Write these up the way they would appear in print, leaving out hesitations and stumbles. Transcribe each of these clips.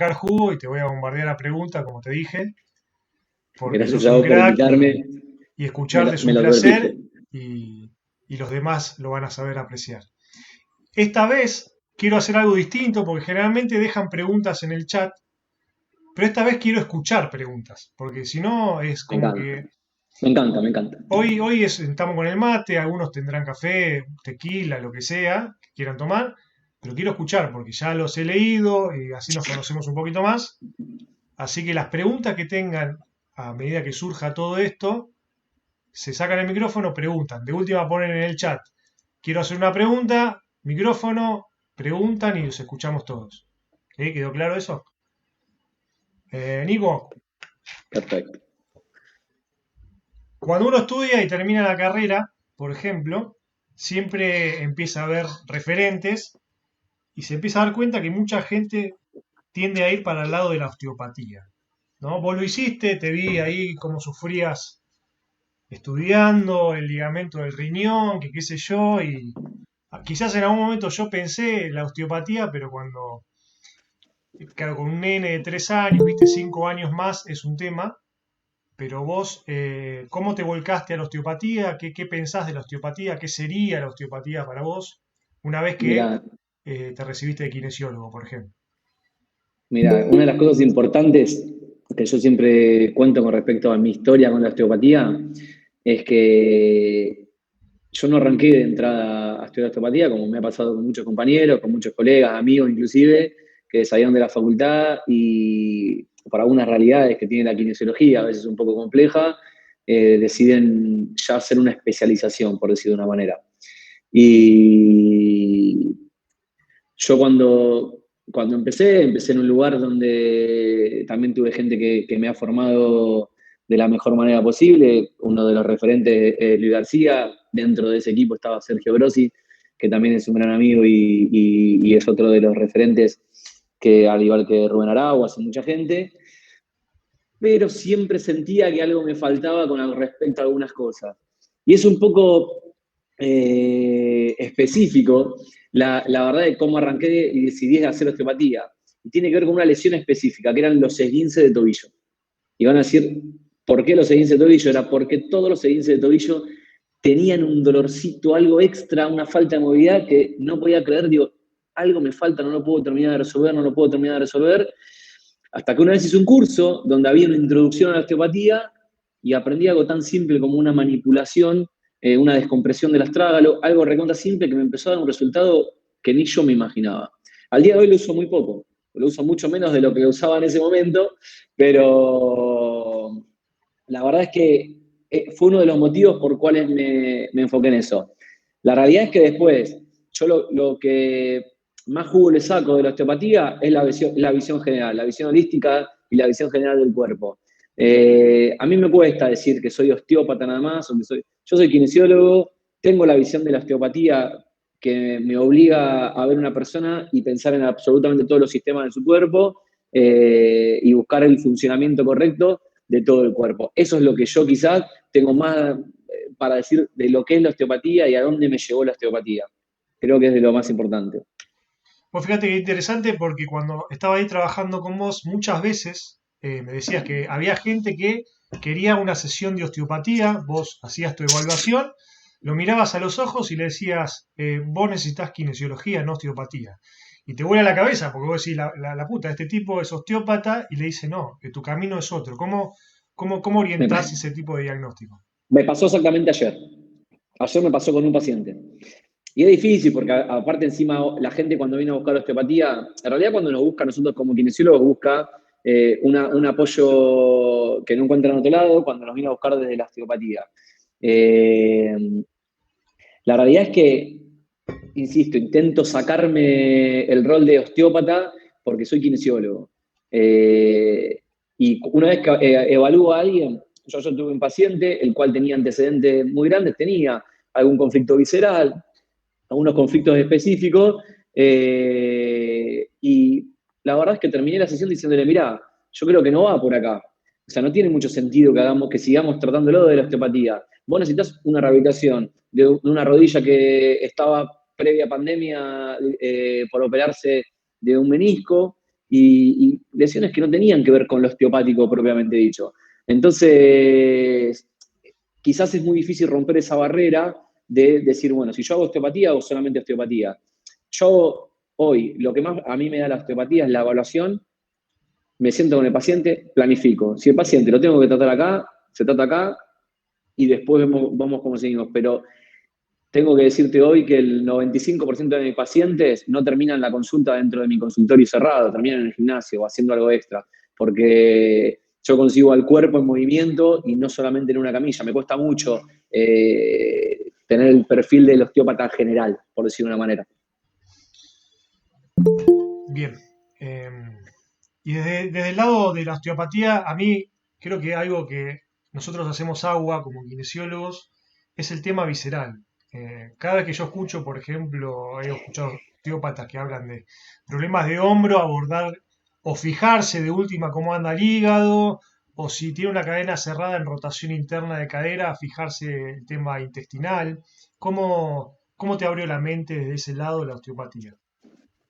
sacar jugo y te voy a bombardear a preguntas, como te dije, porque Gracias sos a un vos por crack invitarme, y escucharte es me un lo advertiste. placer y, y los demás lo van a saber apreciar. Esta vez quiero hacer algo distinto porque generalmente dejan preguntas en el chat, pero esta vez quiero escuchar preguntas, porque si no es Me como encanta, que me encanta. estamos con el mate, algunos tendrán café, tequila, lo que sea que quieran tomar, pero quiero escuchar porque ya los he leído y así nos conocemos un poquito más. Así que las preguntas que tengan a medida que surja todo esto, se sacan el micrófono, preguntan. De última ponen en el chat, quiero hacer una pregunta, micrófono, preguntan y los escuchamos todos. ¿Sí? ¿Quedó claro eso? Nico, Perfecto. cuando uno estudia y termina la carrera, por ejemplo, siempre empieza a ver referentes y se empieza a dar cuenta que mucha gente tiende a ir para el lado de la osteopatía. ¿No? Vos lo hiciste, te vi ahí cómo sufrías estudiando el ligamento del riñón, que qué sé yo, y quizás en algún momento yo pensé en la osteopatía, pero cuando, claro, con un nene de 3 años, viste, 5 años más es un tema, pero vos, ¿cómo te volcaste a la osteopatía? ¿Qué pensás de la osteopatía? ¿Qué sería la osteopatía para vos una vez que Mira, te recibiste de kinesiólogo, por ejemplo? mira, una de las cosas importantes que yo siempre cuento con respecto a mi historia con la osteopatía es que yo no arranqué de entrada a estudiar osteopatía, como me ha pasado con muchos compañeros, con muchos colegas, amigos inclusive, que salieron de la facultad y por algunas realidades que tiene la kinesiología, a veces un poco compleja, deciden ya hacer una especialización, por decirlo de una manera. Y yo cuando empecé en un lugar donde también tuve gente que me ha formado de la mejor manera posible. Uno de los referentes es Luis García. Dentro de ese equipo estaba Sergio Grossi, que también es un gran amigo y es otro de los referentes que, al igual que Rubén Arau, hace mucha gente. Pero siempre sentía que algo me faltaba con respecto a algunas cosas. Y es un poco específico la verdad de cómo arranqué y decidí hacer osteopatía. Y tiene que ver con una lesión específica, que eran los esguinces de tobillo. Y van a decir, ¿por qué los esguinces de tobillo? Era porque todos los esguinces de tobillo tenían un dolorcito, algo extra, una falta de movilidad que no podía creer. Digo, algo me falta, no lo puedo terminar de resolver, no lo puedo terminar de resolver. Hasta que una vez hice un curso donde había una introducción a la osteopatía y aprendí algo tan simple como una manipulación, una descompresión del astrágalo, algo recontra simple que me empezó a dar un resultado que ni yo me imaginaba. Al día de hoy lo uso muy poco, lo uso mucho menos de lo que lo usaba en ese momento, pero la verdad es que fue uno de los motivos por cuales me enfoqué en eso. La realidad es que después, yo lo que más jugo le saco de la osteopatía es la visión general, la visión holística y la visión general del cuerpo. A mí me cuesta decir que soy osteópata nada más, yo soy kinesiólogo, tengo la visión de la osteopatía que me obliga a ver una persona y pensar en absolutamente todos los sistemas de su cuerpo y buscar el funcionamiento correcto de todo el cuerpo. Eso es lo que yo quizás tengo más para decir de lo que es la osteopatía y a dónde me llevó la osteopatía. Creo que es de lo más importante. Pues fíjate que interesante porque cuando estaba ahí trabajando con vos, muchas veces me decías que había gente que quería una sesión de osteopatía, vos hacías tu evaluación, lo mirabas a los ojos y le decías, vos necesitas kinesiología, no osteopatía. Y te vuela la cabeza porque vos decís, la puta, este tipo es osteópata y le dice, no, que tu camino es otro. ¿Cómo Me, orientás ese tipo de diagnóstico? me pasó exactamente ayer. Ayer me pasó con un paciente. Y es difícil porque aparte encima la gente cuando viene a buscar osteopatía, en realidad cuando nos busca nosotros como kinesiólogos busca un apoyo que no encuentra en otro lado cuando nos viene a buscar desde la osteopatía. Eh, la realidad es que, insisto, intento sacarme el rol de osteópata porque soy kinesiólogo. Eh, y una vez que evalúo a alguien, yo tuve un paciente el cual tenía antecedentes muy grandes, tenía algún conflicto visceral, algunos conflictos específicos, y la verdad es que terminé la sesión diciéndole, mirá, yo creo que no va por acá. O sea, no tiene mucho sentido que sigamos tratándolo de la osteopatía. Vos necesitas una rehabilitación de una rodilla que estaba previa pandemia por operarse de un menisco, y lesiones que no tenían que ver con lo osteopático propiamente dicho. Entonces, quizás es muy difícil romper esa barrera de decir, bueno, si yo hago osteopatía o solamente osteopatía. Yo hoy, lo que más a mí me da la osteopatía es la evaluación, me siento con el paciente, planifico. Si el paciente lo tengo que tratar acá, se trata acá y después vamos cómo seguimos. Pero tengo que decirte hoy que el 95% de mis pacientes no terminan la consulta dentro de mi consultorio cerrado, terminan en el gimnasio o haciendo algo extra, porque yo consigo al cuerpo en movimiento y no solamente en una camilla. Me cuesta mucho tener el perfil del osteópata general, por decirlo de una manera. Bien. Eh, y desde el lado de la osteopatía, a mí creo que algo que nosotros hacemos agua como kinesiólogos es el tema visceral. Cada vez que yo escucho, por ejemplo, he escuchado osteópatas que hablan de problemas de hombro, abordar o fijarse de última cómo anda el hígado, o si tiene una cadena cerrada en rotación interna de cadera, fijarse el tema intestinal. ¿Cómo te abrió la mente desde ese lado la osteopatía?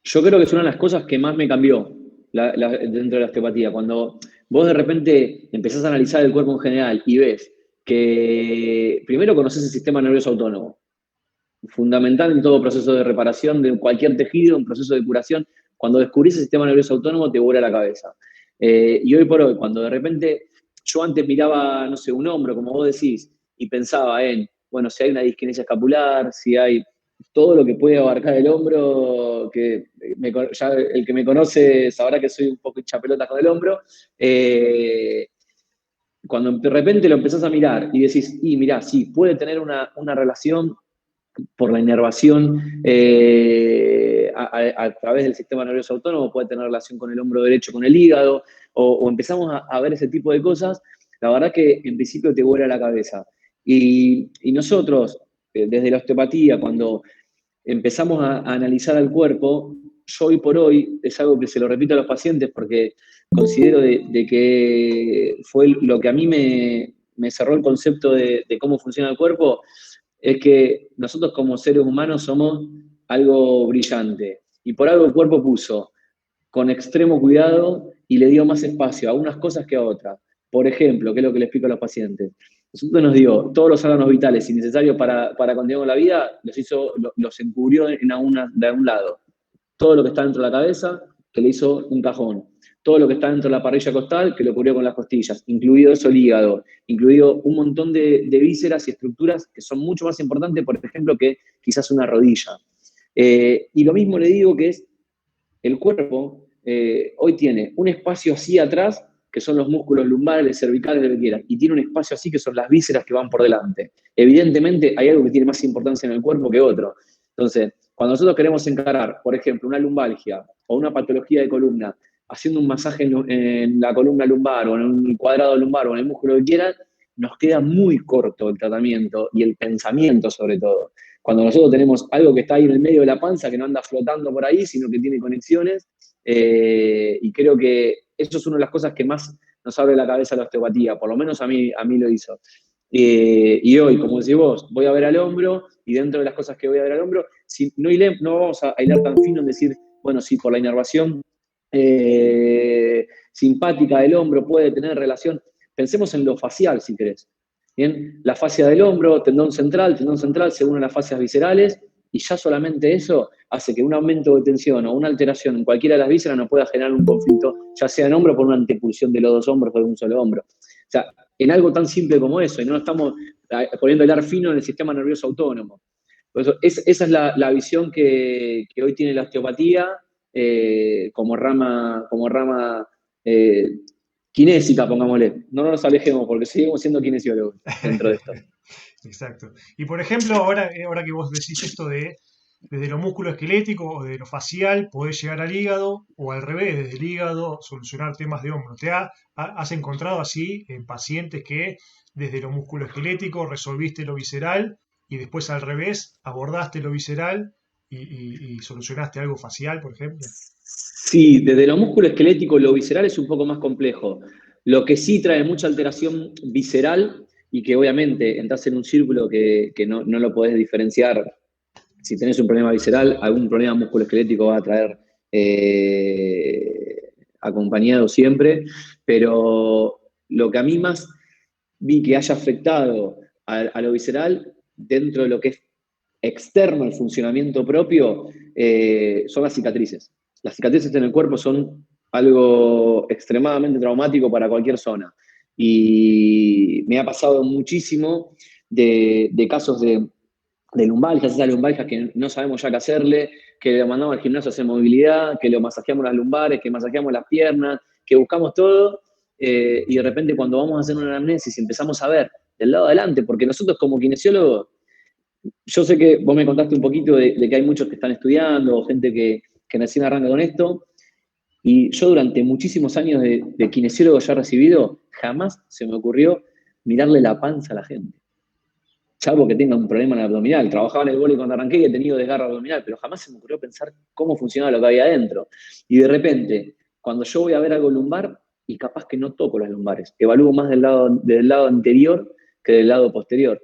Yo creo que es una de las cosas que más me cambió dentro de la osteopatía. Cuando vos de repente empezás a analizar el cuerpo en general y ves que primero conoces el sistema nervioso autónomo, fundamental en todo proceso de reparación de cualquier tejido, un proceso de curación. Cuando descubrís el sistema nervioso autónomo te vuela la cabeza. Y hoy por hoy, cuando de repente yo antes miraba, no sé, un hombro, como vos decís, y pensaba en, bueno, si hay una disquinesia escapular, si hay todo lo que puede abarcar el hombro, que ya el que me conoce sabrá que soy un poco hinchapelotas con el hombro. Cuando de repente lo empezás a mirar y decís, y mirá, sí, puede tener una relación por la inervación a través del sistema nervioso autónomo, puede tener relación con el hombro derecho, con el hígado, o empezamos a ver ese tipo de cosas, la verdad que en principio te vuela la cabeza. Y nosotros, desde la osteopatía, cuando empezamos a analizar al cuerpo, yo hoy por hoy, es algo que se lo repito a los pacientes porque considero de que fue lo que a mí me cerró el concepto de cómo funciona el cuerpo, es que nosotros como seres humanos somos algo brillante. Y por algo el cuerpo puso con extremo cuidado y le dio más espacio a unas cosas que a otras. Por ejemplo, que es lo que le explico a los pacientes. Nosotros nos dio todos los órganos vitales innecesarios para continuar con la vida, los encubrió de algún lado. Todo lo que está dentro de la cabeza, que le hizo un cajón. Todo lo que está dentro de la parrilla costal, que lo cubrió con las costillas, incluido eso el hígado, incluido un montón de vísceras y estructuras que son mucho más importantes, por ejemplo, que quizás una rodilla. Y lo mismo le digo que es el cuerpo hoy tiene un espacio así atrás, que son los músculos lumbares, cervicales, lo que quieras, y tiene un espacio así que son las vísceras que van por delante. Evidentemente hay algo que tiene más importancia en el cuerpo que otro. Entonces, cuando nosotros queremos encarar, por ejemplo, una lumbalgia o una patología de columna, haciendo un masaje en la columna lumbar o en un cuadrado lumbar o en el músculo que quieras, nos queda muy corto el tratamiento y el pensamiento sobre todo. Cuando nosotros tenemos algo que está ahí en el medio de la panza, que no anda flotando por ahí, sino que tiene conexiones, y creo que eso es una de las cosas que más nos abre la cabeza a la osteopatía, por lo menos a mí lo hizo. Y hoy, como decís vos, voy a ver al hombro, y dentro de las cosas que voy a ver al hombro, si no vamos a hilar tan fino en decir, bueno, sí, por la inervación simpática del hombro puede tener relación. Pensemos en lo facial, si querés. Bien, la fascia del hombro, tendón central, según las fascias viscerales, y ya solamente eso hace que un aumento de tensión o una alteración en cualquiera de las vísceras nos pueda generar un conflicto, ya sea en hombro por una antepulsión de los dos hombros o de un solo hombro. O sea, en algo tan simple como eso, y no estamos poniendo el ar fino en el sistema nervioso autónomo. Por eso, esa es la visión que hoy tiene la osteopatía como rama kinésica, pongámosle. No nos alejemos porque seguimos siendo kinesiólogos dentro de esto. Exacto. Y por ejemplo, ahora que vos decís esto de desde lo músculo esquelético o de lo facial, podés llegar al hígado, o al revés, desde el hígado solucionar temas de hombro. ¿Has encontrado así en pacientes que desde lo músculo esquelético resolviste lo visceral y después al revés abordaste lo visceral y solucionaste algo facial, por ejemplo? Sí, desde lo músculo esquelético, lo visceral es un poco más complejo. Lo que sí trae mucha alteración visceral y que obviamente entras en un círculo que no lo podés diferenciar. Si tenés un problema visceral, algún problema musculoesquelético va a traer acompañado siempre, pero lo que a mí más vi que haya afectado a lo visceral, dentro de lo que es externo al funcionamiento propio, son las cicatrices. Las cicatrices en el cuerpo son algo extremadamente traumático para cualquier zona. Y me ha pasado muchísimo de casos de lumbalgias, esas lumbalgias que no sabemos ya qué hacerle, que lo mandamos al gimnasio a hacer movilidad, que lo masajeamos las lumbares, que masajeamos las piernas, que buscamos todo, y de repente cuando vamos a hacer una anamnesis empezamos a ver del lado de adelante, porque nosotros como kinesiólogos, yo sé que vos me contaste un poquito de que hay muchos que están estudiando, gente que recién arranca con esto, y yo durante muchísimos años de kinesiólogo ya recibido, jamás se me ocurrió mirarle la panza a la gente. Salvo que tenga un problema en el abdominal. Trabajaba en el vóley cuando arranqué y he tenido desgarro abdominal, pero jamás se me ocurrió pensar cómo funcionaba lo que había adentro. Y de repente, cuando yo voy a ver algo lumbar, y capaz que no toco las lumbares, evalúo más del lado anterior que del lado posterior.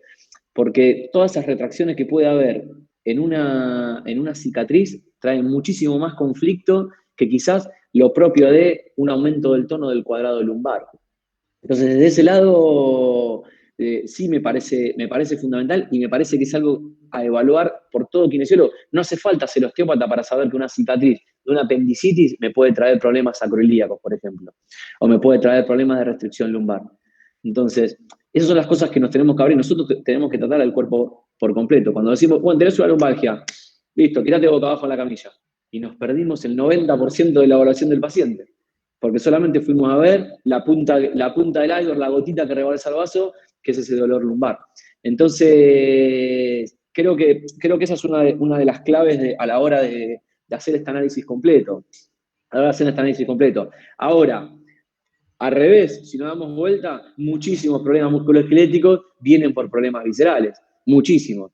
Porque todas esas retracciones que puede haber en una cicatriz traen muchísimo más conflicto que quizás lo propio de un aumento del tono del cuadrado lumbar. Entonces, desde ese lado, sí me parece fundamental y me parece que es algo a evaluar por todo kinesiólogo. No hace falta ser osteópata para saber que una cicatriz de una apendicitis me puede traer problemas sacroiliacos, por ejemplo, o me puede traer problemas de restricción lumbar. Entonces, esas son las cosas que nos tenemos que abrir. Nosotros tenemos que tratar al cuerpo por completo. Cuando decimos, bueno, tenés una lumbalgia, listo, tirate boca abajo en la camilla. Y nos perdimos el 90% de la evaluación del paciente. Porque solamente fuimos a ver la punta del iceberg, la gotita que rebalsa el vaso, que es ese dolor lumbar. Entonces, creo que esa es una de las claves a la hora de hacer este análisis completo. Ahora, al revés, si nos damos vuelta, muchísimos problemas musculoesqueléticos vienen por problemas viscerales, muchísimos.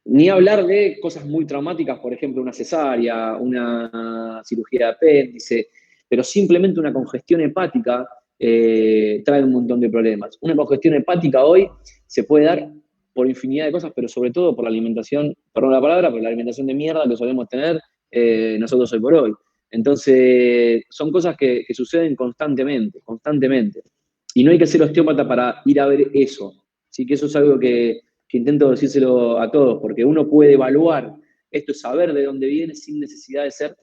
Ni hablar de cosas muy traumáticas, por ejemplo, una cesárea, una cirugía de apéndice, pero simplemente una congestión hepática trae un montón de problemas. Una congestión hepática hoy se puede dar por infinidad de cosas, pero sobre todo por la alimentación, perdón la palabra, por la alimentación de mierda que solemos tener nosotros hoy por hoy. Entonces, son cosas que suceden constantemente. Y no hay que ser osteópata para ir a ver eso. Así que eso es algo que intento decírselo a todos, porque uno puede evaluar, esto es saber de dónde viene sin necesidad de ser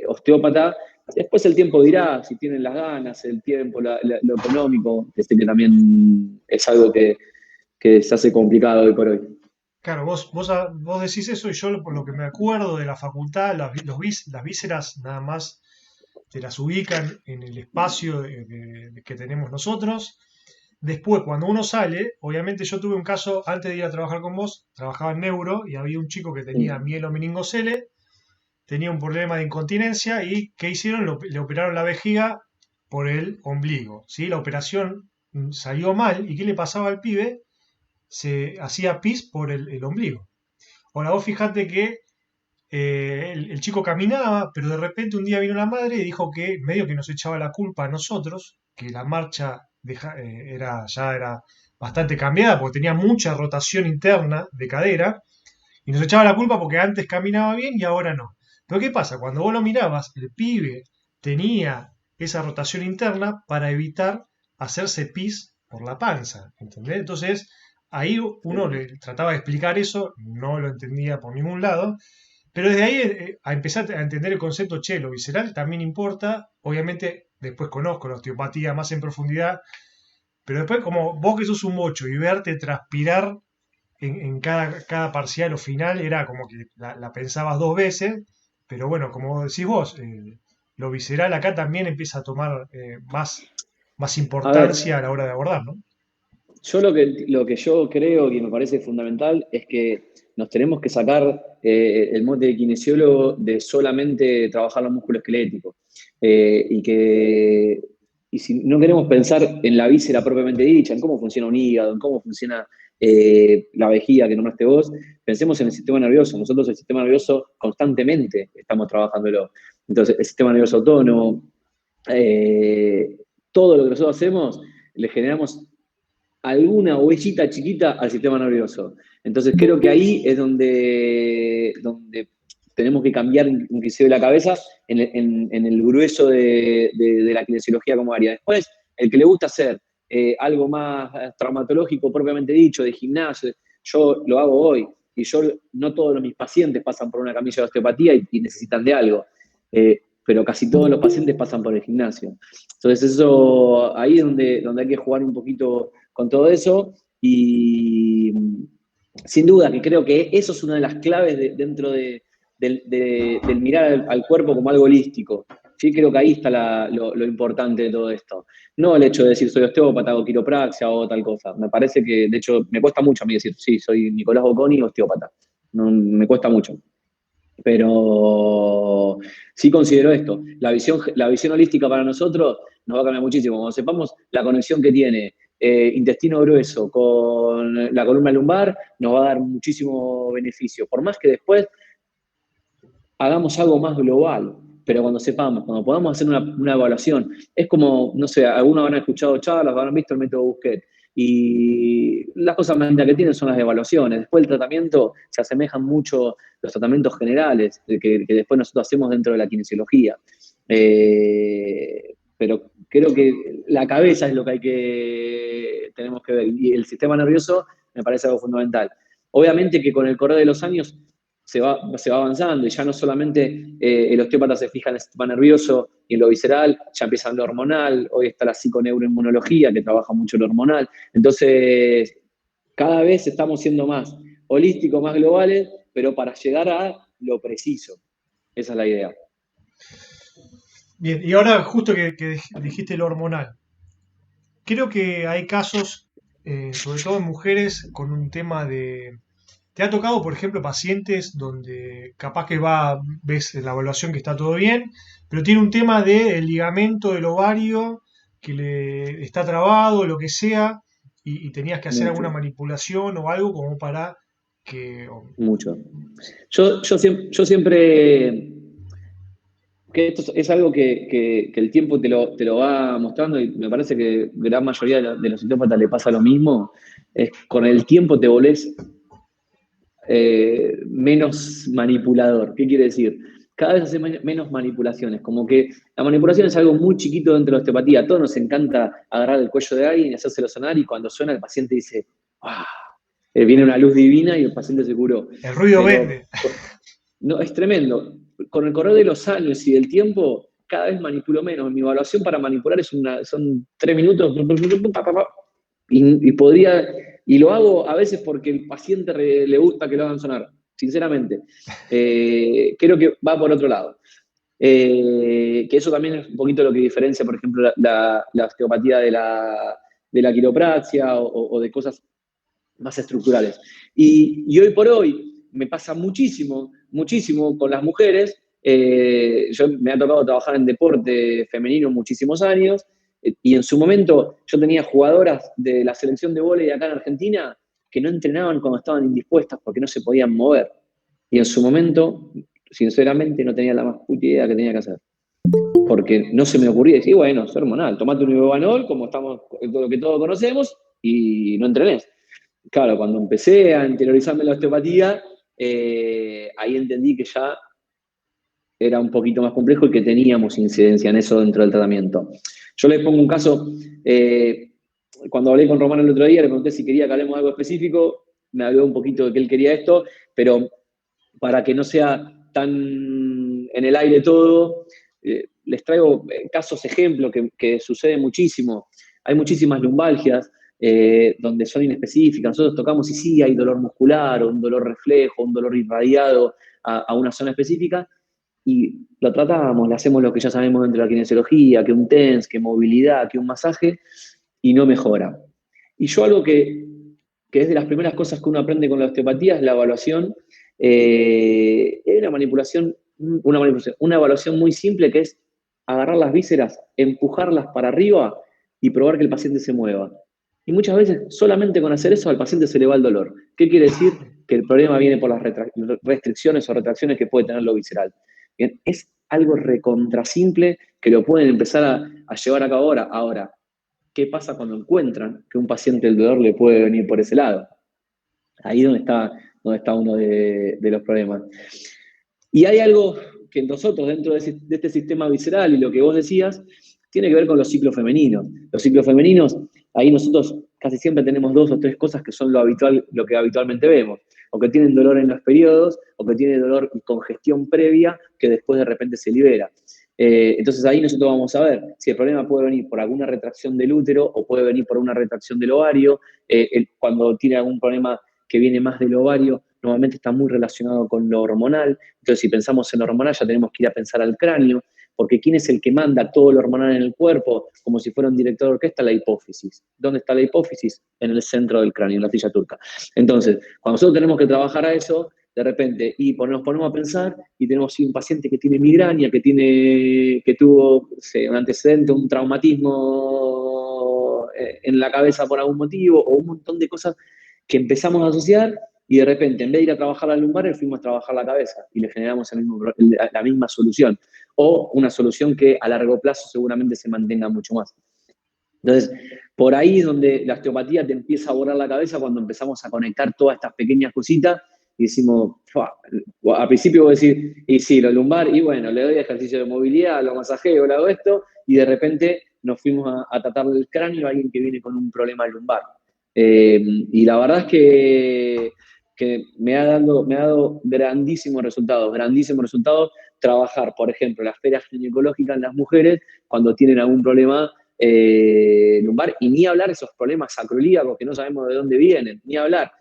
osteópata. Después el tiempo dirá si tienen las ganas, el tiempo, lo económico, que también es algo que se hace complicado hoy por hoy. Claro, vos decís eso y yo por lo que me acuerdo de la facultad, las vísceras nada más te las ubican en el espacio que tenemos nosotros. Después, cuando uno sale, obviamente yo tuve un caso, antes de ir a trabajar con vos, trabajaba en neuro y había un chico que tenía mielomeningocele, tenía un problema de incontinencia y ¿qué hicieron? Le operaron la vejiga por el ombligo, ¿sí? La operación salió mal y ¿qué le pasaba al pibe? Se hacía pis por el ombligo. Ahora vos fijate que el chico caminaba, pero de repente un día vino la madre y dijo que medio que nos echaba la culpa a nosotros, que la marcha ya era bastante cambiada porque tenía mucha rotación interna de cadera y nos echaba la culpa porque antes caminaba bien y ahora no. Pero ¿qué pasa? Cuando vos lo mirabas, el pibe tenía esa rotación interna para evitar hacerse pis por la panza, ¿entendés? Entonces, ahí uno le trataba de explicar eso, no lo entendía por ningún lado, pero desde ahí a empezar a entender el concepto, che, lo visceral también importa, obviamente después conozco la osteopatía más en profundidad, pero después como vos que sos un mocho y verte transpirar en cada parcial o final era como que la pensabas dos veces, pero bueno, como decís vos, lo visceral acá también empieza a tomar más A ver, importancia a la hora de abordar, ¿no? yo lo que yo creo que me parece fundamental es que nos tenemos que sacar el mote de kinesiólogo de solamente trabajar los músculos esqueléticos. Y si no queremos pensar en la víscera propiamente dicha, en cómo funciona un hígado, en cómo funciona la vejiga que nombraste vos, pensemos en el sistema nervioso. Nosotros el sistema nervioso constantemente estamos trabajándolo. Entonces, el sistema nervioso autónomo, eh, todo lo que nosotros hacemos, le generamos alguna huellita chiquita al sistema nervioso. Entonces creo que ahí es donde tenemos que cambiar inclusive la cabeza en el grueso de la kinesiología como área. Después, el que le gusta hacer algo más traumatológico propiamente dicho, de gimnasio, yo lo hago hoy, y no todos mis pacientes pasan por una camilla de osteopatía y necesitan de algo, pero casi todos los pacientes pasan por el gimnasio. Entonces eso, ahí es donde hay que jugar un poquito con todo eso, y sin duda que creo que eso es una de las claves dentro del mirar al cuerpo como algo holístico. Sí, creo que ahí está lo importante de todo esto. No el hecho de decir soy osteópata, hago quiropraxia o tal cosa. Me parece que, de hecho, me cuesta mucho a mí decir, sí, soy Nicolás Bocconi, osteópata. No, me cuesta mucho. Pero sí considero esto. La visión holística para nosotros nos va a cambiar muchísimo. Cuando sepamos la conexión que tiene intestino grueso con la columna lumbar, nos va a dar muchísimo beneficio. Por más que después hagamos algo más global, pero cuando podamos hacer una evaluación, es como, no sé, algunos habrán escuchado charlas, habrán visto el método Busquet, y las cosas más lindas que tienen son las evaluaciones. Después el tratamiento se asemejan mucho los tratamientos generales que después nosotros hacemos dentro de la kinesiología. Pero creo que la cabeza es lo que tenemos que ver, y el sistema nervioso me parece algo fundamental. Obviamente que con el correr de los años se va avanzando, y ya no solamente el osteópata se fija en el sistema nervioso y en lo visceral, ya empieza en lo hormonal. Hoy está la psiconeuroinmunología, que trabaja mucho lo hormonal. Entonces, cada vez estamos siendo más holísticos, más globales, pero para llegar a lo preciso. Esa es la idea. Bien, y ahora justo que dijiste lo hormonal, creo que hay casos, sobre todo en mujeres, con un tema de... ¿Te ha tocado, por ejemplo, pacientes donde capaz que ves en la evaluación que está todo bien, pero tiene un tema del ligamento del ovario que le está trabado, lo que sea, y tenías que hacer alguna Mucho, manipulación o algo como para que... mucho. Yo siempre que esto es algo que el tiempo te lo va mostrando, y me parece que gran mayoría de los osteópatas le pasa lo mismo. Es con el tiempo te volvés menos manipulador. ¿Qué quiere decir? Cada vez hace menos manipulaciones, como que la manipulación es algo muy chiquito dentro de la osteopatía. A todos nos encanta agarrar el cuello de alguien y hacérselo sonar, y cuando suena el paciente dice, ¡ah! Viene una luz divina y el paciente se curó. El ruido Pero vende. no, es tremendo. Con el correr de los años y del tiempo, cada vez manipulo menos. Mi evaluación para manipular son 3 minutos, y podría, y lo hago a veces porque el paciente le gusta que lo hagan sonar, sinceramente. Creo que va por otro lado. Que eso también es un poquito lo que diferencia, por ejemplo, la osteopatía de la quiropraxia o de cosas más estructurales. Y hoy por hoy me pasa muchísimo, muchísimo con las mujeres. Yo me ha tocado trabajar en deporte femenino muchísimos años, y en su momento yo tenía jugadoras de la selección de vóley acá en Argentina que no entrenaban cuando estaban indispuestas porque no se podían mover. Y en su momento, sinceramente, no tenía la más puta idea que tenía que hacer. Porque no se me ocurría decir, bueno, es hormonal, tomate un ibuprofenol, como estamos, todo lo que todos conocemos, y no entrenes. Claro, cuando empecé a interiorizarme en la osteopatía, ahí entendí que ya era un poquito más complejo y que teníamos incidencia en eso dentro del tratamiento. Yo les pongo un caso, cuando hablé con Román el otro día, le pregunté si quería que hablemos de algo específico, me habló un poquito de que él quería esto, pero para que no sea tan en el aire todo, les traigo casos, ejemplos que sucede muchísimo. Hay muchísimas lumbalgias donde son inespecíficas. Nosotros tocamos y sí hay dolor muscular, o un dolor reflejo, un dolor irradiado a una zona específica, y lo tratamos, le hacemos lo que ya sabemos dentro de la kinesiología, que un TENS, que movilidad, que un masaje, y no mejora. Y yo algo que es de las primeras cosas que uno aprende con la osteopatía es la evaluación. Es una evaluación muy simple, que es agarrar las vísceras, empujarlas para arriba y probar que el paciente se mueva. Y muchas veces solamente con hacer eso al paciente se le va el dolor. ¿Qué quiere decir? Que el problema viene por las restricciones o retracciones que puede tener lo visceral. Bien, es algo recontra simple que lo pueden empezar a llevar a cabo ahora. Ahora, ¿qué pasa cuando encuentran que un paciente el dolor le puede venir por ese lado? Ahí donde está uno de los problemas. Y hay algo que nosotros, dentro de este sistema visceral y lo que vos decías, tiene que ver con los ciclos femeninos. Los ciclos femeninos, ahí nosotros casi siempre tenemos 2 o 3 cosas que son lo que habitualmente vemos. O que tienen dolor en los periodos, o que tienen dolor y congestión previa que después de repente se libera. Entonces ahí nosotros vamos a ver si el problema puede venir por alguna retracción del útero o puede venir por una retracción del ovario. Cuando tiene algún problema que viene más del ovario, normalmente está muy relacionado con lo hormonal. Entonces, si pensamos en lo hormonal, ya tenemos que ir a pensar al cráneo, porque ¿quién es el que manda todo lo hormonal en el cuerpo? Como si fuera un director de orquesta, la hipófisis. ¿Dónde está la hipófisis? En el centro del cráneo, en la silla turca. Entonces, cuando nosotros tenemos que trabajar a eso, de repente, y nos ponemos a pensar, y tenemos un paciente que tiene migraña, que tuvo un antecedente, un traumatismo en la cabeza por algún motivo, o un montón de cosas que empezamos a asociar, y de repente, en vez de ir a trabajar la lumbar, fuimos a trabajar la cabeza, y le generamos la misma solución, o una solución que a largo plazo seguramente se mantenga mucho más. Entonces, por ahí es donde la osteopatía te empieza a borrar la cabeza cuando empezamos a conectar todas estas pequeñas cositas y decimos, al principio vos decís, y sí, lo lumbar, y bueno, le doy ejercicio de movilidad, lo masajeo, le hago esto, y de repente nos fuimos a tratar el cráneo a alguien que viene con un problema lumbar. Y la verdad es que me ha dado grandísimos resultados trabajar, por ejemplo, la esfera ginecológica en las mujeres cuando tienen algún problema lumbar, y ni hablar de esos problemas sacroiliacos que no sabemos de dónde vienen, ni hablar.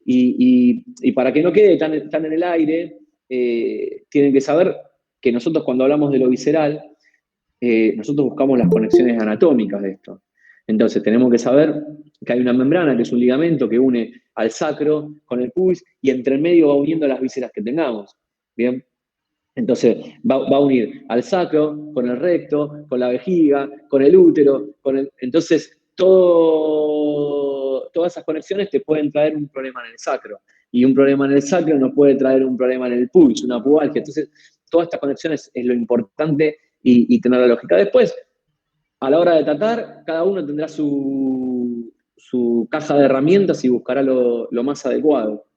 Y para que no quede tan en el aire, tienen que saber que nosotros cuando hablamos de lo visceral, nosotros buscamos las conexiones anatómicas de esto. Entonces tenemos que saber que hay una membrana, que es un ligamento que une al sacro con el pubis, y entre el medio va uniendo las vísceras que tengamos. ¿Bien? Entonces, va a unir al sacro, con el recto, con la vejiga, con el útero, entonces todas esas conexiones te pueden traer un problema en el sacro. Y un problema en el sacro nos puede traer un problema en el pubis, una pubalgia. Entonces, todas estas conexiones es lo importante y tener la lógica. Después, a la hora de tratar, cada uno tendrá su caja de herramientas y buscará lo más adecuado.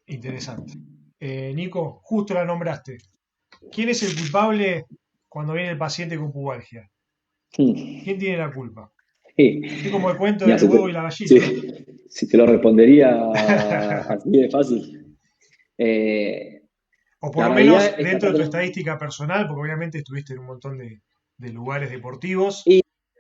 Interesante. Nico, justo la nombraste. ¿Quién es el culpable cuando viene el paciente con pubalgia? ¿Quién tiene la culpa? Es como el cuento Mira, del huevo y la gallina, ¿no? si te lo respondería así de fácil. O por La lo menos realidad es que dentro acá de tu estadística personal, porque obviamente estuviste en un montón de lugares deportivos.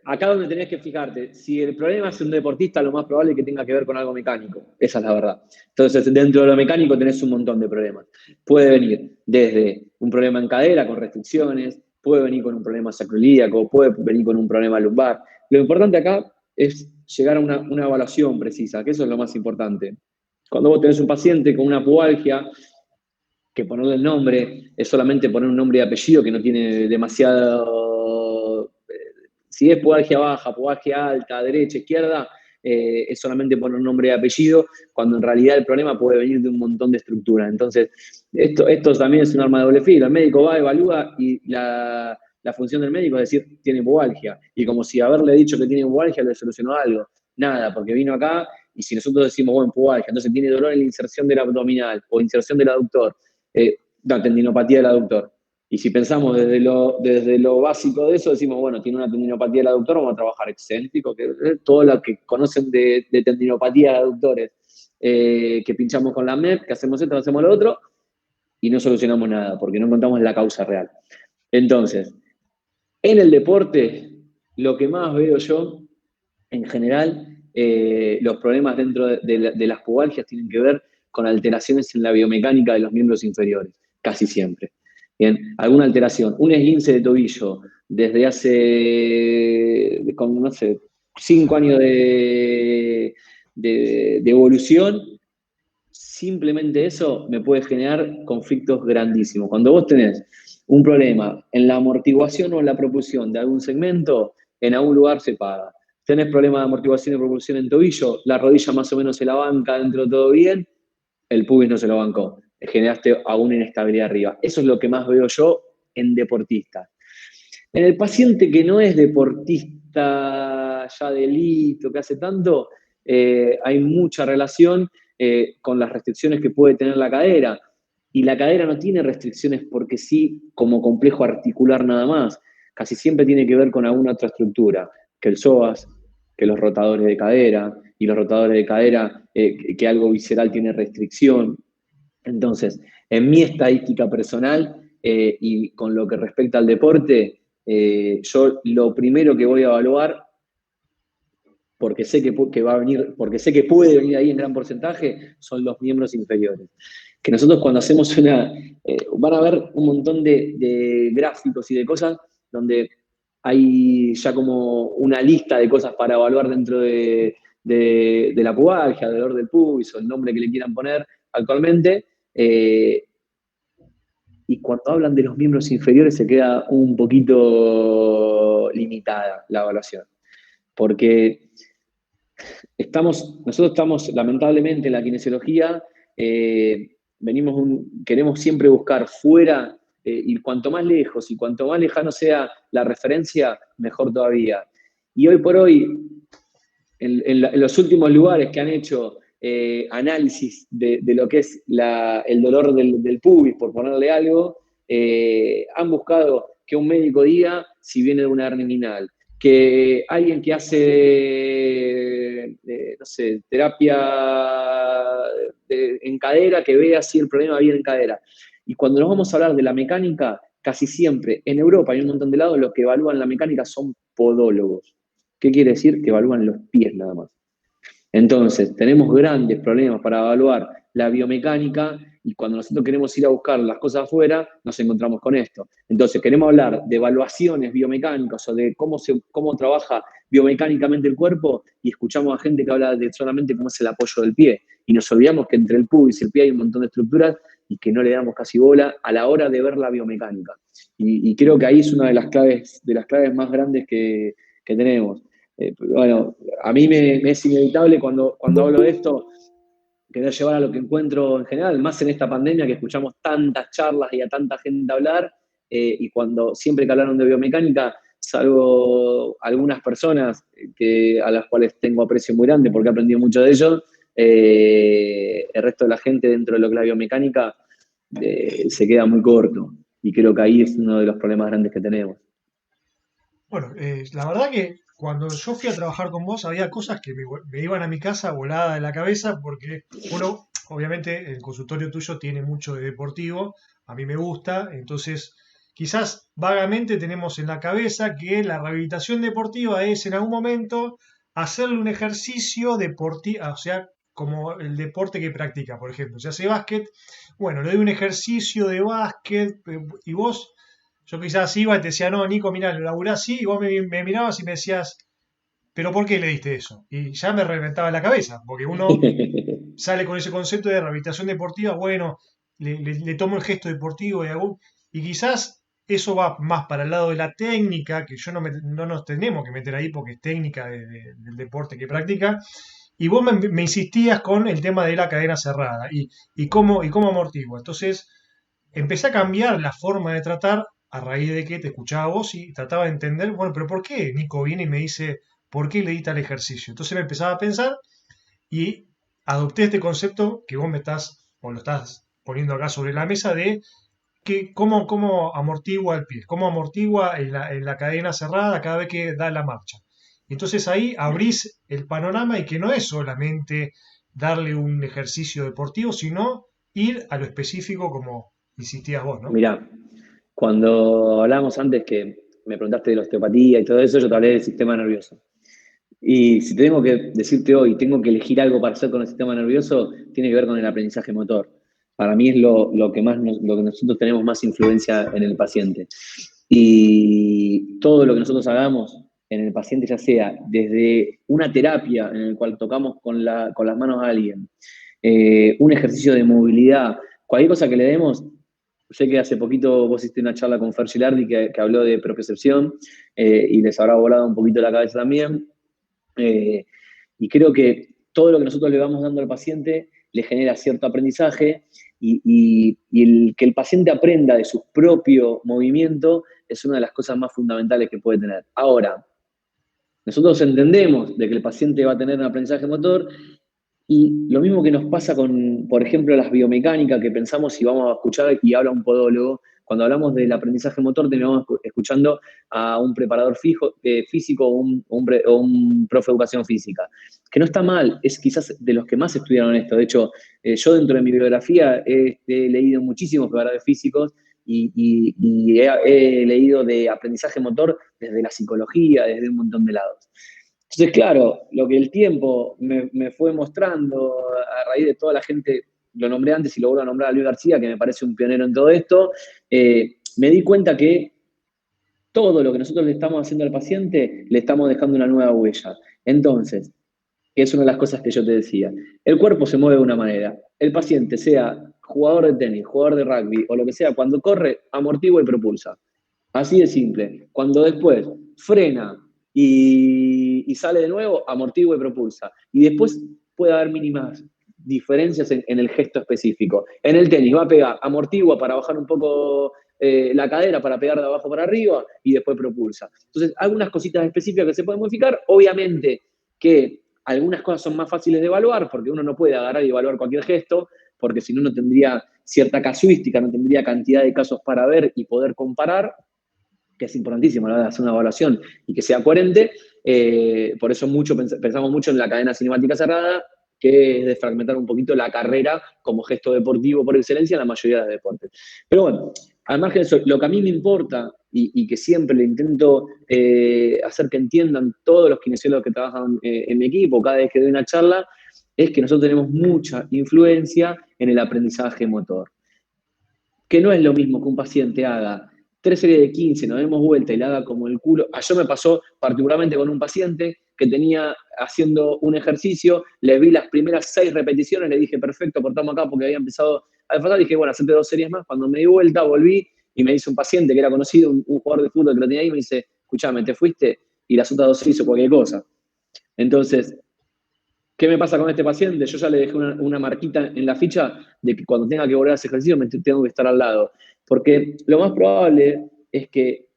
acá donde tenés que fijarte, si el problema es un deportista, lo más probable es que tenga que ver con algo mecánico. Esa es la verdad. Entonces, dentro de lo mecánico tenés un montón de problemas. Puede venir desde un problema en cadera con restricciones, puede venir con un problema sacroiliaco, puede venir con un problema lumbar. Lo importante acá es llegar a una evaluación precisa, que eso es lo más importante. Cuando vos tenés un paciente con una pubalgia, que ponerle el nombre es solamente poner un nombre y apellido que no tiene demasiado. Si es pubalgia baja, pubalgia alta, derecha, izquierda, es solamente poner un nombre y apellido, cuando en realidad el problema puede venir de un montón de estructuras. Entonces, esto también es un arma de doble filo. El médico va, evalúa, y la función del médico es decir, tiene pubalgia. Y como si haberle dicho que tiene pubalgia le solucionó algo. Nada, porque vino acá, y si nosotros decimos, bueno, pubalgia, entonces tiene dolor en la inserción del abdominal o inserción del aductor, la tendinopatía del aductor. Y si pensamos desde lo básico de eso, decimos, bueno, tiene una tendinopatía del aductor, vamos a trabajar excéntrico, que todo lo que conocen de tendinopatía de aductores, que pinchamos con la MEP, que hacemos esto, hacemos lo otro, y no solucionamos nada, porque no encontramos la causa real. Entonces, en el deporte, lo que más veo yo, en general, los problemas dentro de las pubalgias tienen que ver con alteraciones en la biomecánica de los miembros inferiores, casi siempre. Bien, alguna alteración, un esguince de tobillo desde hace, no sé, 5 años de evolución, simplemente eso me puede generar conflictos grandísimos. Cuando vos tenés un problema en la amortiguación o en la propulsión de algún segmento, en algún lugar se paga. Tenés problemas de amortiguación y propulsión en tobillo, la rodilla más o menos se la banca, dentro de todo bien, el pubis no se lo bancó. Generaste alguna inestabilidad arriba. Eso es lo que más veo yo en deportistas. En el paciente que no es deportista ya de élite, que hace tanto, hay mucha relación con las restricciones que puede tener la cadera. Y la cadera no tiene restricciones porque sí, como complejo articular nada más. Casi siempre tiene que ver con alguna otra estructura, que el psoas, que los rotadores de cadera, y los rotadores de cadera, que algo visceral tiene restricción. Entonces, en mi estadística personal y con lo que respecta al deporte, yo lo primero que voy a evaluar, porque sé que va a venir, porque sé que puede venir ahí en gran porcentaje, son los miembros inferiores. Que nosotros cuando hacemos van a ver un montón de gráficos y de cosas donde hay ya como una lista de cosas para evaluar dentro de la pubalgia, del dolor del pubis o el nombre que le quieran poner actualmente. Y cuando hablan de los miembros inferiores se queda un poquito limitada la evaluación. Porque nosotros estamos, lamentablemente, en la kinesiología, queremos siempre buscar fuera, y cuanto más lejos y cuanto más lejano sea la referencia, mejor todavía. Y hoy por hoy, en los últimos lugares que han hecho análisis de lo que es el dolor del pubis, por ponerle algo, han buscado que un médico diga si viene de una hernia inguinal, que alguien que hace, no sé, terapia en cadera, que vea si el problema viene en cadera. Y cuando nos vamos a hablar de la mecánica, casi siempre en Europa y en un montón de lados, los que evalúan la mecánica son podólogos. ¿Qué quiere decir? Que evalúan los pies nada más. Entonces, tenemos grandes problemas para evaluar la biomecánica y cuando nosotros queremos ir a buscar las cosas afuera, nos encontramos con esto. Entonces, queremos hablar de evaluaciones biomecánicas o de cómo trabaja biomecánicamente el cuerpo y escuchamos a gente que habla de solamente cómo es el apoyo del pie. Y nos olvidamos que entre el pubis y el pie hay un montón de estructuras y que no le damos casi bola a la hora de ver la biomecánica. Y creo que ahí es una de las claves más grandes que tenemos. Bueno, a mí me es inevitable cuando hablo de esto querer llevar a lo que encuentro en general, más en esta pandemia que escuchamos tantas charlas y a tanta gente hablar, y cuando siempre que hablaron de biomecánica, salvo algunas personas a las cuales tengo aprecio muy grande porque he aprendido mucho de ellos, el resto de la gente dentro de lo que es la biomecánica se queda muy corto. Y creo que ahí es uno de los problemas grandes que tenemos. Bueno, la verdad que cuando yo fui a trabajar con vos había cosas que me iban a mi casa volada de la cabeza porque uno, obviamente, el consultorio tuyo tiene mucho de deportivo, a mí me gusta, entonces quizás vagamente tenemos en la cabeza que la rehabilitación deportiva es en algún momento hacerle un ejercicio deportivo, o sea, como el deporte que practica, por ejemplo, si hace básquet, bueno, le doy un ejercicio de básquet y vos yo quizás iba y te decía, no, Nico, mira, lo laburé así, y vos me mirabas y me decías, ¿pero por qué le diste eso? Y ya me reventaba la cabeza, porque uno sale con ese concepto de rehabilitación deportiva, bueno, le tomo el gesto deportivo y quizás eso va más para el lado de la técnica, que yo no nos tenemos que meter ahí porque es técnica del deporte que practica, y vos me insistías con el tema de la cadena cerrada y cómo amortigua. Entonces, empecé a cambiar la forma de tratar a raíz de que te escuchaba vos y trataba de entender, bueno, pero ¿por qué Nico viene y me dice, ¿por qué le di tal ejercicio? Entonces me empezaba a pensar y adopté este concepto que vos me estás, o lo estás poniendo acá sobre la mesa de que cómo amortigua el pie, cómo amortigua en la cadena cerrada cada vez que da la marcha. Entonces ahí abrís el panorama y que no es solamente darle un ejercicio deportivo, sino ir a lo específico como insistías vos, ¿no? Mirá, cuando hablábamos antes que me preguntaste de la osteopatía y todo eso, yo te hablé del sistema nervioso. Y si tengo que decirte hoy, tengo que elegir algo para hacer con el sistema nervioso, tiene que ver con el aprendizaje motor. Para mí es lo que nosotros tenemos más influencia en el paciente. Y todo lo que nosotros hagamos en el paciente, ya sea desde una terapia en la cual tocamos con las manos a alguien, un ejercicio de movilidad, cualquier cosa que le demos. Sé que hace poquito vos hiciste una charla con Fer Gilardi que habló de propiocepción, y les habrá volado un poquito la cabeza también. Eh, y creo que todo lo que nosotros le vamos dando al paciente le genera cierto aprendizaje y que el paciente aprenda de su propio movimiento es una de las cosas más fundamentales que puede tener. Ahora, nosotros entendemos de que el paciente va a tener un aprendizaje motor Y lo mismo que nos pasa con, por ejemplo, las biomecánicas, que pensamos si vamos a escuchar y habla un podólogo, cuando hablamos del aprendizaje motor, terminamos escuchando a un preparador físico o un profe de educación física, que no está mal, es quizás de los que más estudiaron esto. De hecho, yo dentro de mi bibliografía he leído muchísimos preparadores físicos y he leído de aprendizaje motor desde la psicología, desde un montón de lados. Entonces, claro, lo que el tiempo me fue mostrando a raíz de toda la gente, lo nombré antes y lo vuelvo a nombrar a Luis García, que me parece un pionero en todo esto, me di cuenta que todo lo que nosotros le estamos haciendo al paciente, le estamos dejando una nueva huella. Entonces, que es una de las cosas que yo te decía, el cuerpo se mueve de una manera, el paciente, sea jugador de tenis, jugador de rugby o lo que sea, cuando corre, amortigua y propulsa. Así de simple. Cuando después frena y sale de nuevo, amortigua y propulsa. Y después puede haber mínimas diferencias en el gesto específico. En el tenis va a pegar, amortigua para bajar un poco la cadera, para pegar de abajo para arriba y después propulsa. Entonces, algunas cositas específicas que se pueden modificar. Obviamente que algunas cosas son más fáciles de evaluar, porque uno no puede agarrar y evaluar cualquier gesto, porque si no, no tendría cierta casuística, no tendría cantidad de casos para ver y poder comparar, que es importantísimo a la hora de hacer una evaluación y que sea coherente. Por eso pensamos mucho en la cadena cinemática cerrada, que es desfragmentar un poquito la carrera como gesto deportivo por excelencia en la mayoría de los deportes. Pero bueno, además de eso, lo que a mí me importa y que siempre le intento hacer que entiendan todos los kinesiólogos que trabajan en mi equipo cada vez que doy una charla, es que nosotros tenemos mucha influencia en el aprendizaje motor, que no es lo mismo que un paciente haga 3 series de 15, nos demos vuelta y le haga como el culo. A yo me pasó particularmente con un paciente que tenía haciendo un ejercicio, le vi las primeras 6 repeticiones, le dije, perfecto, cortamos acá porque había empezado a desfasar, dije, bueno, hacete 2 series más. Cuando me di vuelta, volví y me dice un paciente que era conocido, un jugador de fútbol que lo tenía ahí, me dice, escuchame, te fuiste y las otras 2 hizo cualquier cosa. Entonces, ¿qué me pasa con este paciente? Yo ya le dejé una marquita en la ficha de que cuando tenga que volver a ese ejercicio me tengo que estar al lado. Porque lo más probable es que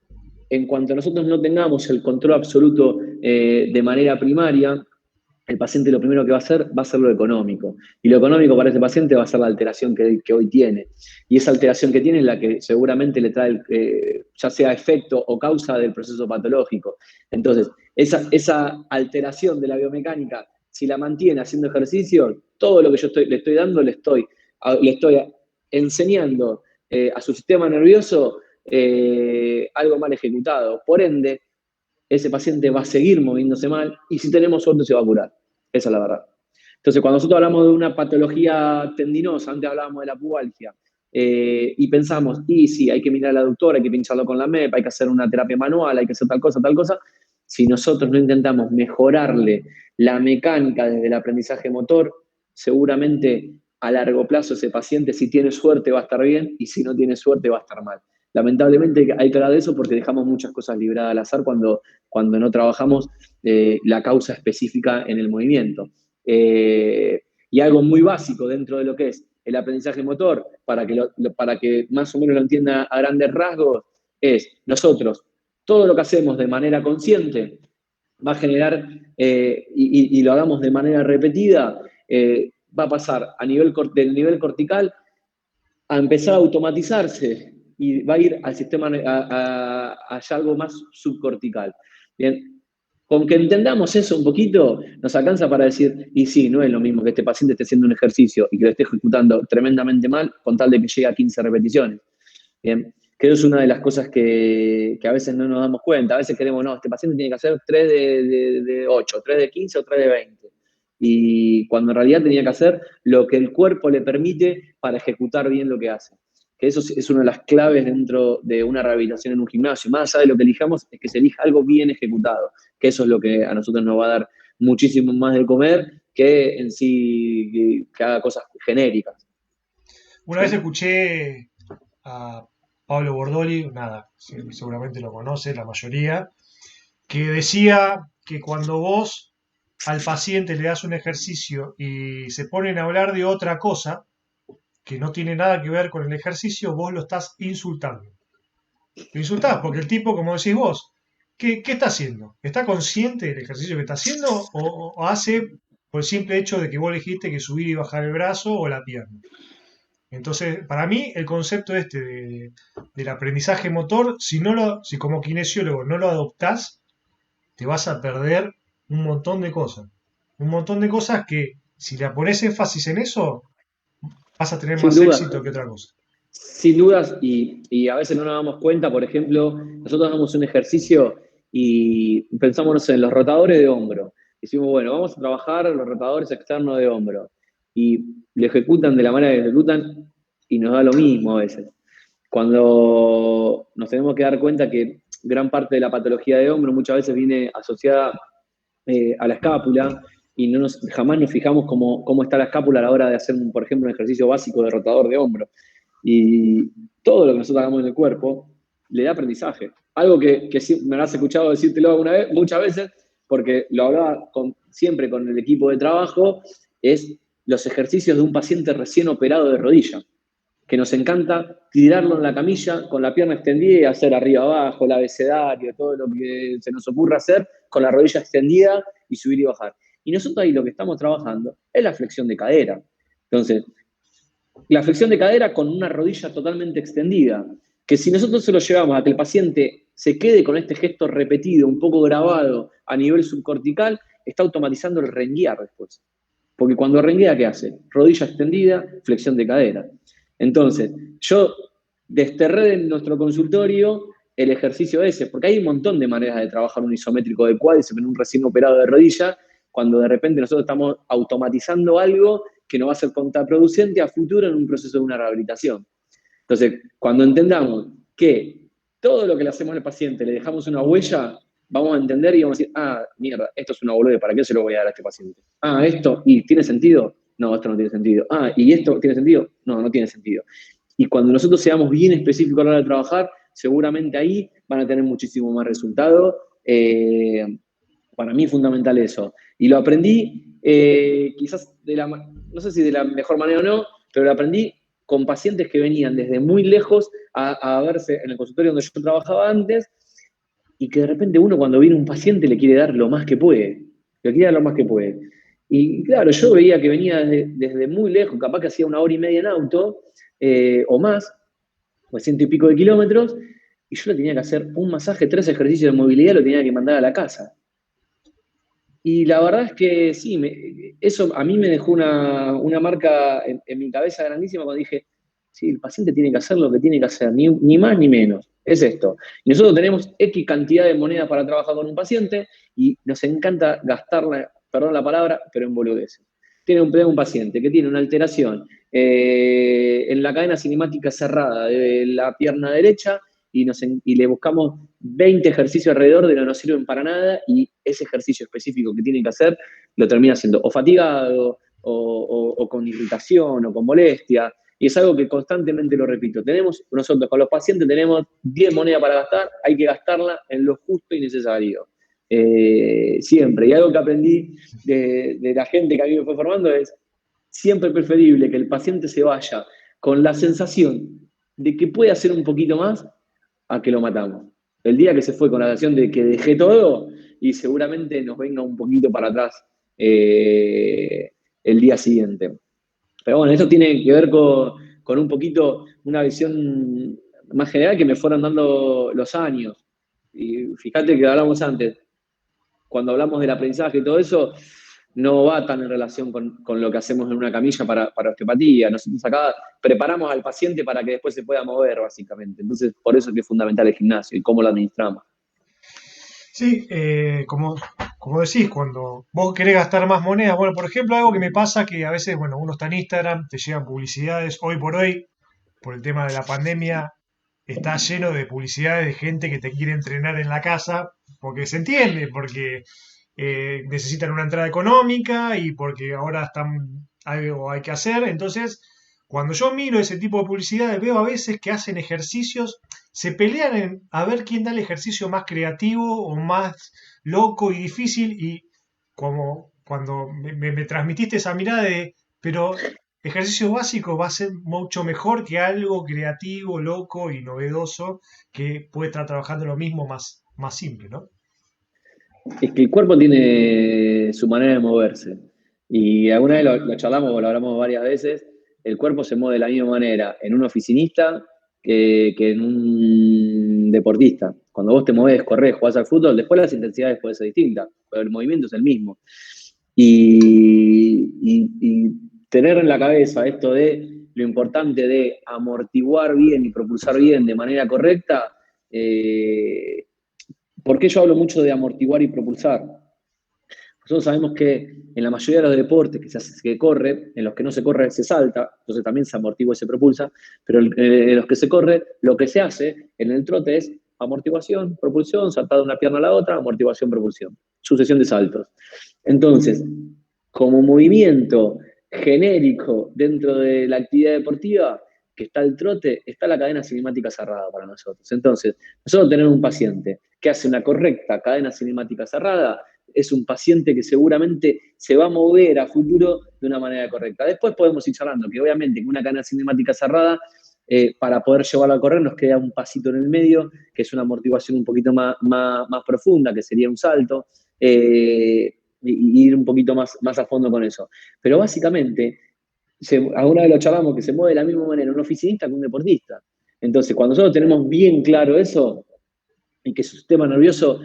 en cuanto nosotros no tengamos el control absoluto de manera primaria, el paciente lo primero que va a ser lo económico. Y lo económico para ese paciente va a ser la alteración que hoy tiene. Y esa alteración que tiene es la que seguramente le trae, ya sea efecto o causa del proceso patológico. Entonces, esa alteración de la biomecánica, si la mantiene haciendo ejercicio, todo lo que yo le estoy dando, le estoy enseñando a su sistema nervioso algo mal ejecutado. Por ende, ese paciente va a seguir moviéndose mal y si tenemos suerte se va a curar. Esa es la verdad. Entonces, cuando nosotros hablamos de una patología tendinosa, antes hablábamos de la pubalgia, y pensamos, y sí, hay que mirar al aductor, hay que pincharlo con la MEP, hay que hacer una terapia manual, hay que hacer tal cosa, si nosotros no intentamos mejorarle la mecánica desde el aprendizaje motor, seguramente a largo plazo ese paciente, si tiene suerte, va a estar bien y si no tiene suerte, va a estar mal. Lamentablemente hay que hablar de eso porque dejamos muchas cosas libradas al azar cuando no trabajamos la causa específica en el movimiento. Y algo muy básico dentro de lo que es el aprendizaje motor, para que más o menos lo entienda a grandes rasgos, es nosotros, todo lo que hacemos de manera consciente va a generar, y lo hagamos de manera repetida, va a pasar del nivel cortical a empezar a automatizarse y va a ir al sistema, a algo más subcortical. Bien, con que entendamos eso un poquito, nos alcanza para decir, y sí, no es lo mismo que este paciente esté haciendo un ejercicio y que lo esté ejecutando tremendamente mal, con tal de que llegue a 15 repeticiones. Bien, que eso es una de las cosas que a veces no nos damos cuenta. A veces queremos, no, este paciente tiene que hacer 3 de 8, 3 de 15 o 3 de 20. Y cuando en realidad tenía que hacer lo que el cuerpo le permite para ejecutar bien lo que hace. Que eso es una de las claves dentro de una rehabilitación en un gimnasio. Más allá de lo que elijamos, es que se elija algo bien ejecutado. Que eso es lo que a nosotros nos va a dar muchísimo más de comer que en sí que haga cosas genéricas. Una vez escuché a Pablo Bordoli, nada, seguramente lo conoce la mayoría, que decía que cuando vos al paciente le das un ejercicio y se ponen a hablar de otra cosa que no tiene nada que ver con el ejercicio, vos lo estás insultando. Lo insultás porque el tipo, como decís vos, ¿qué está haciendo? ¿Está consciente del ejercicio que está haciendo o hace por el simple hecho de que vos elegiste que subir y bajar el brazo o la pierna. Entonces, para mí, el concepto del aprendizaje motor, si como kinesiólogo no lo adoptás, te vas a perder un montón de cosas. Un montón de cosas que, si le pones énfasis en eso, vas a tener Sin más duda, éxito que otra cosa. sin dudas, y a veces no nos damos cuenta, por ejemplo, nosotros hacemos un ejercicio y pensamos, no sé, en los rotadores de hombro. Decimos, bueno, vamos a trabajar los rotadores externos de hombro. Y lo ejecutan de la manera que lo ejecutan y nos da lo mismo a veces. Cuando nos tenemos que dar cuenta que gran parte de la patología de hombro muchas veces viene asociada a la escápula y jamás nos fijamos cómo está la escápula a la hora de hacer, por ejemplo, un ejercicio básico de rotador de hombro. Y todo lo que nosotros hagamos en el cuerpo le da aprendizaje. Algo que sí, me has escuchado decírtelo alguna vez, muchas veces, porque lo hablaba siempre con el equipo de trabajo, es los ejercicios de un paciente recién operado de rodilla, que nos encanta tirarlo en la camilla con la pierna extendida y hacer arriba abajo, el abecedario, todo lo que se nos ocurra hacer con la rodilla extendida y subir y bajar. Y nosotros ahí lo que estamos trabajando es la flexión de cadera. Entonces, la flexión de cadera con una rodilla totalmente extendida, que si nosotros se lo llevamos a que el paciente se quede con este gesto repetido, un poco grabado a nivel subcortical, está automatizando el renguear después. Porque cuando renguea, ¿qué hace? Rodilla extendida, flexión de cadera. Entonces, yo desterré de nuestro consultorio el ejercicio ese, porque hay un montón de maneras de trabajar un isométrico de cuádriceps en un recién operado de rodilla, cuando de repente nosotros estamos automatizando algo que nos va a ser contraproducente a futuro en un proceso de una rehabilitación. Entonces, cuando entendamos que todo lo que le hacemos al paciente le dejamos una huella, vamos a entender y vamos a decir, mierda, esto es una boludez, ¿para qué se lo voy a dar a este paciente? Esto, ¿y tiene sentido? No, esto no tiene sentido. ¿Y esto tiene sentido? No, no tiene sentido. Y cuando nosotros seamos bien específicos a la hora de trabajar, seguramente ahí van a tener muchísimo más resultado. Para mí es fundamental eso. Y lo aprendí, quizás no sé si de la mejor manera o no, pero lo aprendí con pacientes que venían desde muy lejos a verse en el consultorio donde yo trabajaba antes, y que de repente uno cuando viene un paciente le quiere dar lo más que puede, le quiere dar lo más que puede. Y claro, yo veía que venía desde muy lejos, capaz que hacía 1 hora y media en auto, o más, o 100 y pico de kilómetros, y yo le tenía que hacer un masaje, 3 ejercicios de movilidad, lo tenía que mandar a la casa. Y la verdad es que sí, eso a mí me dejó una marca en mi cabeza grandísima cuando dije, sí, el paciente tiene que hacer lo que tiene que hacer, ni más ni menos, es esto. Y nosotros tenemos X cantidad de moneda para trabajar con un paciente y nos encanta gastarla, perdón la palabra, pero en boludeces. Tiene un paciente que tiene una alteración en la cadena cinemática cerrada de la pierna derecha y le buscamos 20 ejercicios alrededor de no nos sirven para nada y ese ejercicio específico que tiene que hacer lo termina haciendo o fatigado o con irritación o con molestia. Y es algo que constantemente lo repito. Nosotros con los pacientes tenemos 10 monedas para gastar, hay que gastarla en lo justo y necesario. Siempre. Y algo que aprendí de la gente que a mí me fue formando es siempre preferible que el paciente se vaya con la sensación de que puede hacer un poquito más a que lo matamos. El día que se fue con la sensación de que dejé todo y seguramente nos venga un poquito para atrás el día siguiente. Pero bueno, esto tiene que ver con un poquito una visión más general que me fueron dando los años. Y fíjate que hablamos antes, cuando hablamos del aprendizaje y todo eso, no va tan en relación con lo que hacemos en una camilla para osteopatía. Nosotros acá preparamos al paciente para que después se pueda mover, básicamente. Entonces, por eso es que es fundamental el gimnasio y cómo lo administramos. Sí, como decís, cuando vos querés gastar más monedas, bueno, por ejemplo, algo que me pasa que a veces, bueno, uno está en Instagram, te llegan publicidades, hoy por hoy, por el tema de la pandemia, está lleno de publicidades de gente que te quiere entrenar en la casa, porque se entiende, porque necesitan una entrada económica y porque ahora algo hay que hacer. Entonces, cuando yo miro ese tipo de publicidades, veo a veces que hacen ejercicios, se pelean en a ver quién da el ejercicio más creativo o más loco y difícil. Y como cuando me transmitiste esa mirada pero ejercicio básico va a ser mucho mejor que algo creativo, loco y novedoso que puede estar trabajando lo mismo más simple, ¿no? Es que el cuerpo tiene su manera de moverse. Y alguna vez lo charlamos o lo hablamos varias veces, el cuerpo se mueve de la misma manera en un oficinista que en un deportista. Cuando vos te mueves, corres, jugás al fútbol, después las intensidades pueden ser distintas, pero el movimiento es el mismo. Y tener en la cabeza esto de lo importante de amortiguar bien y propulsar bien de manera correcta, ¿por qué yo hablo mucho de amortiguar y propulsar? Nosotros sabemos que en la mayoría de los deportes que corre, en los que no se corre se salta, entonces también se amortigua y se propulsa, pero en los que se corre, lo que se hace en el trote es amortiguación, propulsión, saltar de una pierna a la otra, amortiguación, propulsión, sucesión de saltos. Entonces, como movimiento genérico dentro de la actividad deportiva, que está el trote, está la cadena cinemática cerrada para nosotros. Entonces, nosotros tenemos un paciente que hace una correcta cadena cinemática cerrada, es un paciente que seguramente se va a mover a futuro de una manera correcta. Después podemos ir charlando, que obviamente con una cadena cinemática cerrada, para poder llevarlo a correr nos queda un pasito en el medio, que es una amortiguación un poquito más profunda, que sería un salto, y ir un poquito más a fondo con eso. Pero básicamente, alguna vez lo charlamos, que se mueve de la misma manera un oficinista que un deportista. Entonces, cuando nosotros tenemos bien claro eso, y que su sistema nervioso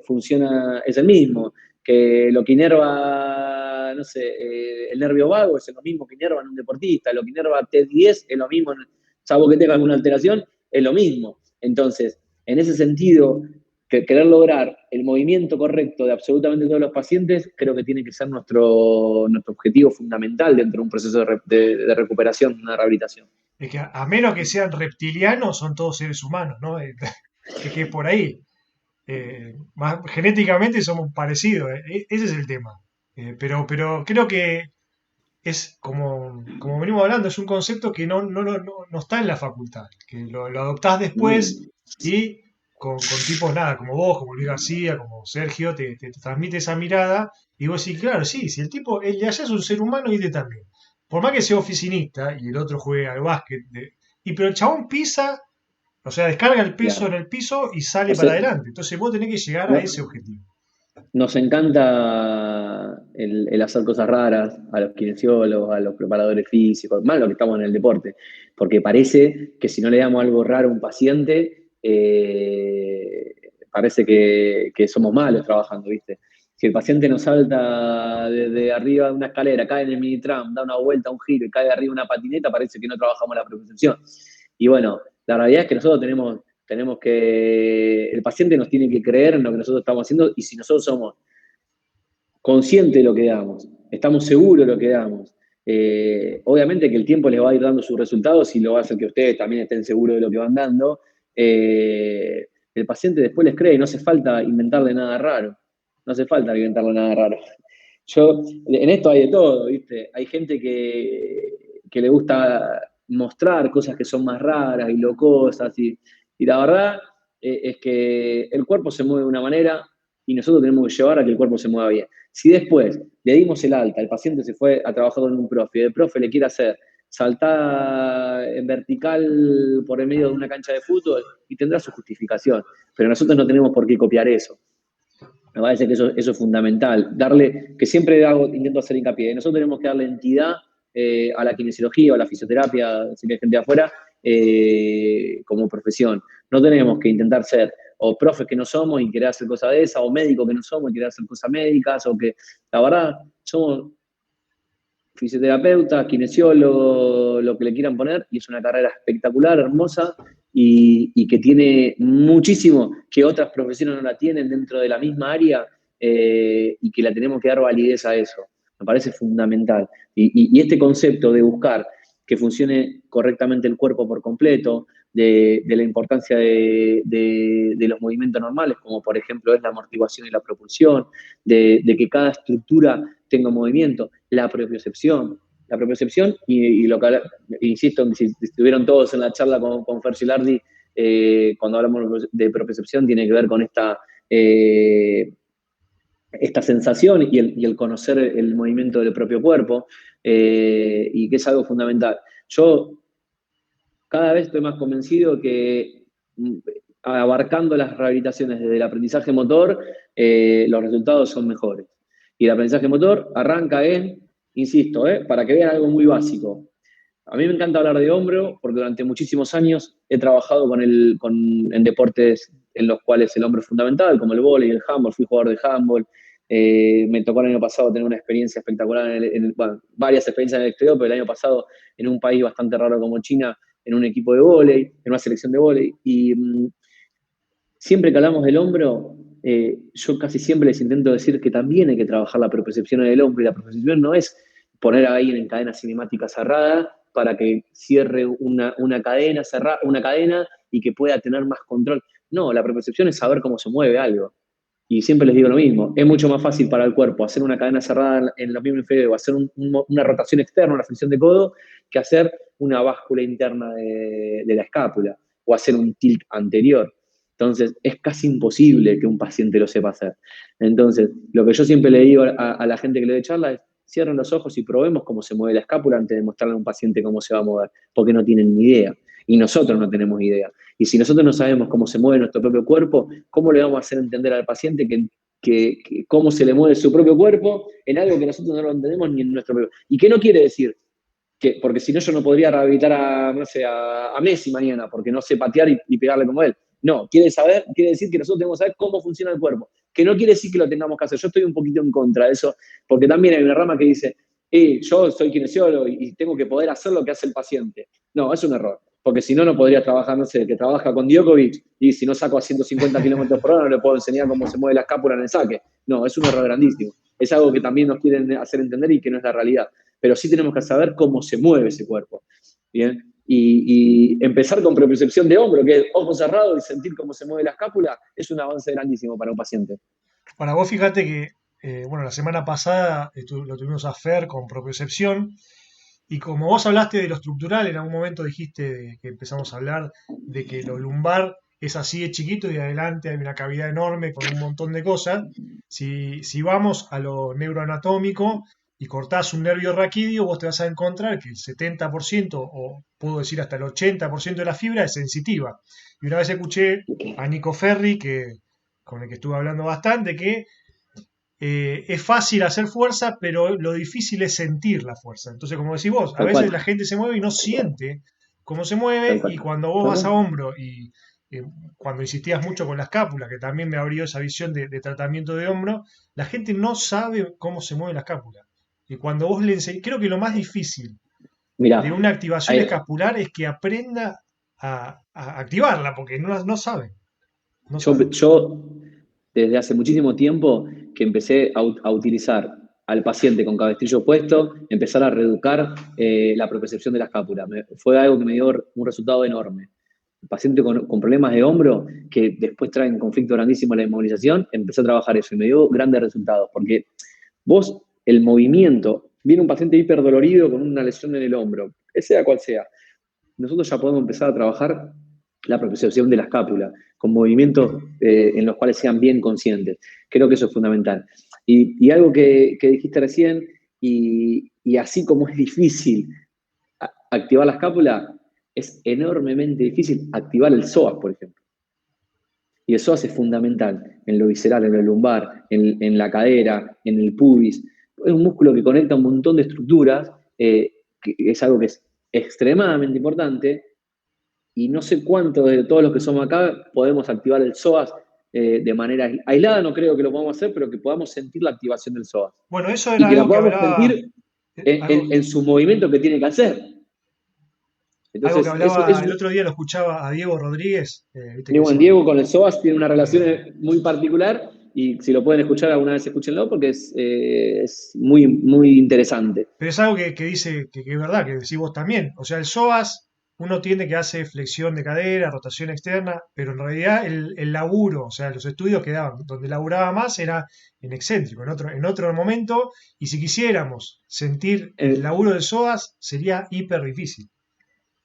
funciona, es el mismo, que lo que inerva, no sé, el nervio vago es lo mismo que inerva en un deportista, lo que inerva T10 es lo mismo, salvo que tenga alguna alteración, es lo mismo. Entonces, en ese sentido, querer lograr el movimiento correcto de absolutamente todos los pacientes, creo que tiene que ser nuestro objetivo fundamental dentro de un proceso de recuperación, una rehabilitación. Es que a menos que sean reptilianos, son todos seres humanos, ¿no? Es que es por ahí. Genéticamente somos parecidos, ese es el tema. Pero creo que es como venimos hablando, es un concepto que no está en la facultad, que lo adoptás después Mm, y con tipos nada, como vos, como Luis García, como Sergio, te transmite esa mirada y vos decís, claro, sí, si el tipo, el de allá es un ser humano y este también. Por más que sea oficinista y el otro juegue al básquet, pero el chabón pisa, o sea, descarga el peso en claro. el piso y sale O para sea, adelante. Entonces vos tenés que llegar a ese no, objetivo. nos encanta el hacer cosas raras a los kinesiólogos, a los preparadores físicos, más lo que estamos en el deporte, porque parece que si no le damos algo raro a un paciente, parece que somos malos trabajando, ¿viste? Si el paciente nos salta desde arriba de una escalera, cae en el mini tram, da una vuelta, un giro y cae de arriba de una patineta, parece que no trabajamos la propiocepción. Y bueno, la realidad es que nosotros tenemos que, el paciente nos tiene que creer en lo que nosotros estamos haciendo y si nosotros somos conscientes de lo que damos, estamos seguros de lo que damos, obviamente que el tiempo les va a ir dando sus resultados y lo va a hacer que ustedes también estén seguros de lo que van dando, el paciente después les cree y no hace falta inventarle nada raro, no hace falta inventarle nada raro. Yo, en esto hay de todo, ¿viste? Hay gente que le gusta mostrar cosas que son más raras y locosas, y la verdad es que el cuerpo se mueve de una manera y nosotros tenemos que llevar a que el cuerpo se mueva bien. Si después le dimos el alta, el paciente se fue a trabajar con un profe, y el profe le quiere hacer saltar en vertical por el medio de una cancha de fútbol y tendrá su justificación, pero nosotros no tenemos por qué copiar eso. Me parece que eso es fundamental. Darle, que siempre intento hacer hincapié, nosotros tenemos que darle entidad a la kinesiología o a la fisioterapia, si hay gente de afuera, como profesión. No tenemos que intentar ser o profes que no somos y querer hacer cosas de esas, o médicos que no somos y querer hacer cosas médicas, o que la verdad somos fisioterapeuta, kinesiólogo, lo que le quieran poner, y es una carrera espectacular, hermosa, y que tiene muchísimo que otras profesiones no la tienen dentro de la misma área, y que la tenemos que dar validez a eso. Me parece fundamental. Y este concepto de buscar que funcione correctamente el cuerpo por completo, de la importancia de los movimientos normales, como por ejemplo es la amortiguación y la propulsión, de que cada estructura tenga movimiento, la propiocepción y lo que, insisto, si estuvieron todos en la charla con Fer Gilardi, cuando hablamos de propiocepción, tiene que ver con esta sensación y el conocer el movimiento del propio cuerpo, y que es algo fundamental. Yo cada vez estoy más convencido que abarcando las rehabilitaciones desde el aprendizaje motor, los resultados son mejores. Y el aprendizaje motor arranca insisto, para que vean algo muy básico. A mí me encanta hablar de hombro porque durante muchísimos años he trabajado en deportes en los cuales el hombro es fundamental, como el vóley, el handball, fui jugador de handball. Me tocó el año pasado tener una experiencia espectacular, bueno, varias experiencias en el exterior, pero el año pasado en un país bastante raro como China, en un equipo de vóley, en una selección de vóley. Y siempre que hablamos del hombro, yo casi siempre les intento decir que también hay que trabajar la propiocepción del hombro, y la propiocepción no es poner a alguien en cadena cinemática cerrada para que cierre una cadena cerrada, una cadena y que pueda tener más control. No, la propiocepción es saber cómo se mueve algo. Y siempre les digo lo mismo, es mucho más fácil para el cuerpo hacer una cadena cerrada en los miembros inferiores o hacer una rotación externa, una flexión de codo, que hacer una báscula interna de la escápula o hacer un tilt anterior. Entonces, es casi imposible que un paciente lo sepa hacer. Entonces, lo que yo siempre le digo a la gente que le doy charla es, cierren los ojos y probemos cómo se mueve la escápula antes de mostrarle a un paciente cómo se va a mover, porque no tienen ni idea. Y nosotros no tenemos idea. Y si nosotros no sabemos cómo se mueve nuestro propio cuerpo, ¿cómo le vamos a hacer entender al paciente que cómo se le mueve su propio cuerpo en algo que nosotros no lo entendemos ni en nuestro propio? ¿Y qué no quiere decir? Porque si no, yo no podría rehabilitar no sé, a Messi mañana, porque no sé patear y pegarle como él. No, quiere decir que nosotros tenemos que saber cómo funciona el cuerpo. Que no quiere decir que lo tengamos que hacer. Yo estoy un poquito en contra de eso, porque también hay una rama que dice, yo soy kinesiólogo y tengo que poder hacer lo que hace el paciente. No, es un error. Porque si no, no podría trabajar, no sé, que trabaja con Djokovic y si no saco a 150 kilómetros por hora no le puedo enseñar cómo se mueve la escápula en el saque. No, es un error grandísimo. Es algo que también nos quieren hacer entender y que no es la realidad. Pero sí tenemos que saber cómo se mueve ese cuerpo. ¿Bien? Y empezar con propiocepción de hombro, que es ojo cerrado y sentir cómo se mueve la escápula, es un avance grandísimo para un paciente. Para vos, fíjate que, bueno, la semana pasada lo tuvimos a Fer con propiocepción. Y como vos hablaste de lo estructural, en algún momento dijiste que empezamos a hablar de que lo lumbar es así de chiquito y adelante hay una cavidad enorme con un montón de cosas. Si vamos a lo neuroanatómico y cortás un nervio raquídeo, vos te vas a encontrar que el 70% o puedo decir hasta el 80% de la fibra es sensitiva. Y una vez escuché a Nico Ferri, con el que estuve hablando bastante, que es fácil hacer fuerza, pero lo difícil es sentir la fuerza. Entonces, como decís vos, a Tal veces cual, la gente se mueve y no siente cómo se mueve, tal y cual. cuando vos Tal vas a cual. hombro y cuando insistías mucho con la escápula, que también me abrió esa visión de tratamiento de hombro, la gente no sabe cómo se mueve la escápula. Y cuando vos le enseñás, creo que lo más difícil de Mira, una activación escapular es que aprenda a activarla, porque no sabe, no sabe. yo desde hace muchísimo tiempo que empecé a utilizar al paciente con cabestrillo puesto, empezar a reeducar la propiocepción de la escápula. Fue algo que me dio un resultado enorme. El paciente con problemas de hombro, que después traen conflicto grandísimo en la inmovilización, empecé a trabajar eso y me dio grandes resultados, porque vos, el movimiento, viene un paciente hiperdolorido con una lesión en el hombro, sea cual sea, nosotros ya podemos empezar a trabajar la propiocepción de la escápula, con movimientos en los cuales sean bien conscientes. Creo que eso es fundamental. Y algo que dijiste recién, y así como es difícil activar la escápula, es enormemente difícil activar el psoas, por ejemplo. Y el psoas es fundamental en lo visceral, en lo lumbar, en la cadera, en el pubis. Es un músculo que conecta un montón de estructuras, que es algo que es extremadamente importante, y no sé cuántos de todos los que somos acá podemos activar el psoas de manera aislada, no creo que lo podamos hacer, pero que podamos sentir la activación del psoas. Bueno, eso Y era que la algo que podamos hablaba, sentir algo, en su movimiento que tiene que hacer. algo que Entonces, hablaba el otro día, lo escuchaba a Diego Rodríguez, viste que es el, Diego con el psoas tiene una relación eh, muy particular y si lo pueden escuchar alguna vez, escúchenlo porque es muy, muy interesante. pero es algo que dice que es verdad, que decís vos también. O sea, el psoas, uno tiene que hacer flexión de cadera, rotación externa, pero en realidad el laburo, o sea, los estudios que daban, donde laburaba más era en excéntrico, en otro momento, y si quisiéramos sentir el Eh, laburo del psoas, sería hiper difícil.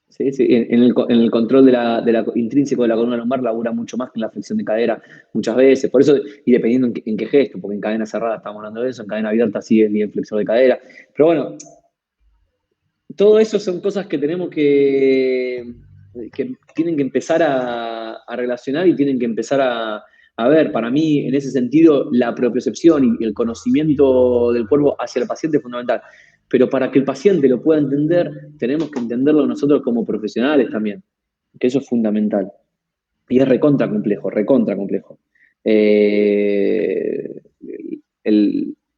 Sí, sí, en el control de la intrínseco de la columna lumbar labura mucho más que en la flexión de cadera muchas veces. Por eso, y dependiendo en qué gesto, porque en cadena cerrada estamos hablando de eso, en cadena abierta sí es bien flexor de cadera. Pero bueno, todo eso son cosas que tenemos que tienen que empezar a relacionar y tienen que empezar a a ver, para mí, en ese sentido, la propiocepción y el conocimiento del cuerpo hacia el paciente es fundamental. Pero para que el paciente lo pueda entender, tenemos que entenderlo nosotros como profesionales también, que eso es fundamental. Y es recontra complejo, recontra complejo. Eh,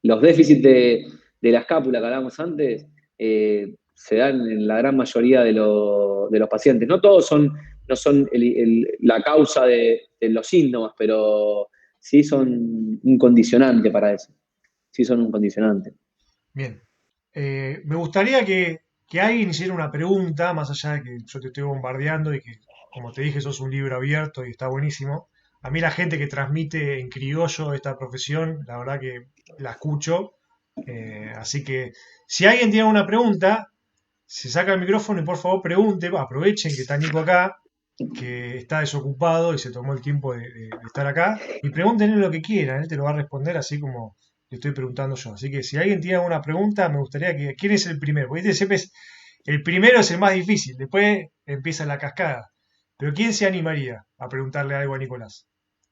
los déficits de la escápula que hablábamos antes se dan en la gran mayoría de los pacientes. No todos no son la causa de los síntomas, pero sí son un condicionante para eso. Sí son un condicionante. Bien. Me gustaría que alguien hiciera una pregunta, más allá de que yo te estoy bombardeando y que, como te dije, sos un libro abierto y está buenísimo. A mí la gente que transmite en criollo esta profesión, la verdad que la escucho. Así que si alguien tiene una pregunta, se saca el micrófono y por favor pregunte, aprovechen que está Nico acá, que está desocupado y se tomó el tiempo de estar acá, y pregúntenle lo que quieran, él te lo va a responder así como le estoy preguntando yo. Así que si alguien tiene alguna pregunta, me gustaría que... ¿Quién es el primero? Porque este siempre es, el primero es el más difícil, después empieza la cascada. Pero ¿quién se animaría a preguntarle algo a Nicolás?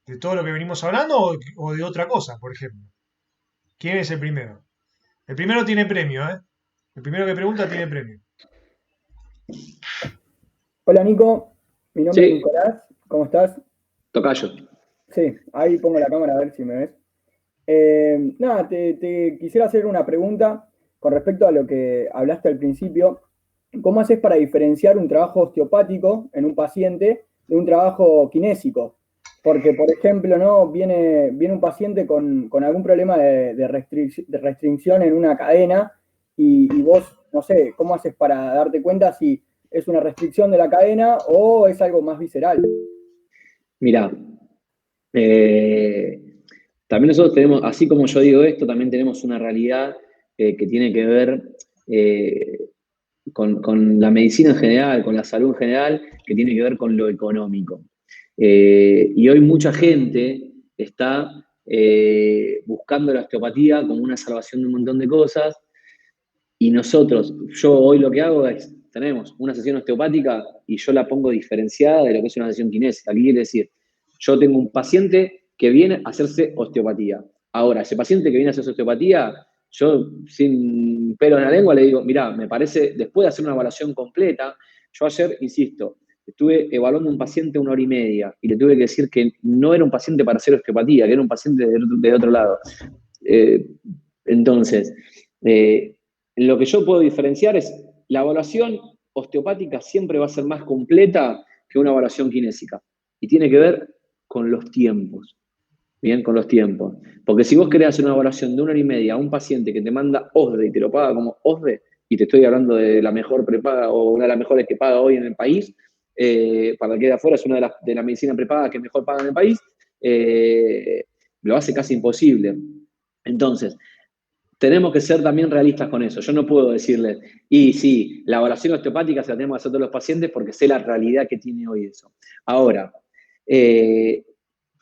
¿De todo lo que venimos hablando o de otra cosa, por ejemplo? ¿Quién es el primero? El primero tiene premio, ¿eh? El primero que pregunta tiene premio. Hola Nico, mi nombre es Sí, Nicolás, ¿cómo estás? tocayo. Sí, ahí pongo la cámara a ver si me ves. Nada, te quisiera hacer una pregunta con respecto a lo que hablaste al principio. ¿Cómo haces para diferenciar un trabajo osteopático en un paciente de un trabajo kinésico? Porque, por ejemplo, ¿no? Viene un paciente con algún problema de restricción en una cadena y vos, no sé, ¿cómo haces para darte cuenta si es una restricción de la cadena o es algo más visceral? Mirá, eh, también nosotros tenemos, así como yo digo esto, también tenemos una realidad que tiene que ver eh, con la medicina en general, con la salud en general, que tiene que ver con lo económico. Y hoy mucha gente está buscando la osteopatía como una salvación de un montón de cosas. Y nosotros, yo hoy lo que hago es, tenemos una sesión osteopática y yo la pongo diferenciada de lo que es una sesión kinésica. ¿Qué quiere decir? Yo tengo un paciente que viene a hacerse osteopatía. Ahora, ese paciente que viene a hacerse osteopatía, yo sin pelo en la lengua le digo, mirá, me parece, después de hacer una evaluación completa, yo ayer, insisto, estuve evaluando un paciente 1 hora y media y le tuve que decir que no era un paciente para hacer osteopatía, que era un paciente de otro lado. Eh, entonces, eh, lo que yo puedo diferenciar es la evaluación osteopática siempre va a ser más completa que una evaluación kinésica. Y tiene que ver con los tiempos. Bien, con los tiempos. Porque si vos querés hacer una evaluación de 1 hora y media a un paciente que te manda OSDE y te lo paga como OSDE, y te estoy hablando de la mejor prepaga o una de las mejores que paga hoy en el país, para el que de afuera es una de la medicina prepaga que mejor paga en el país, lo hace casi imposible. Entonces, tenemos que ser también realistas con eso. Yo no puedo decirles, y sí, la evaluación osteopática se la tenemos que hacer todos los pacientes porque sé la realidad que tiene hoy eso. Ahora, eh,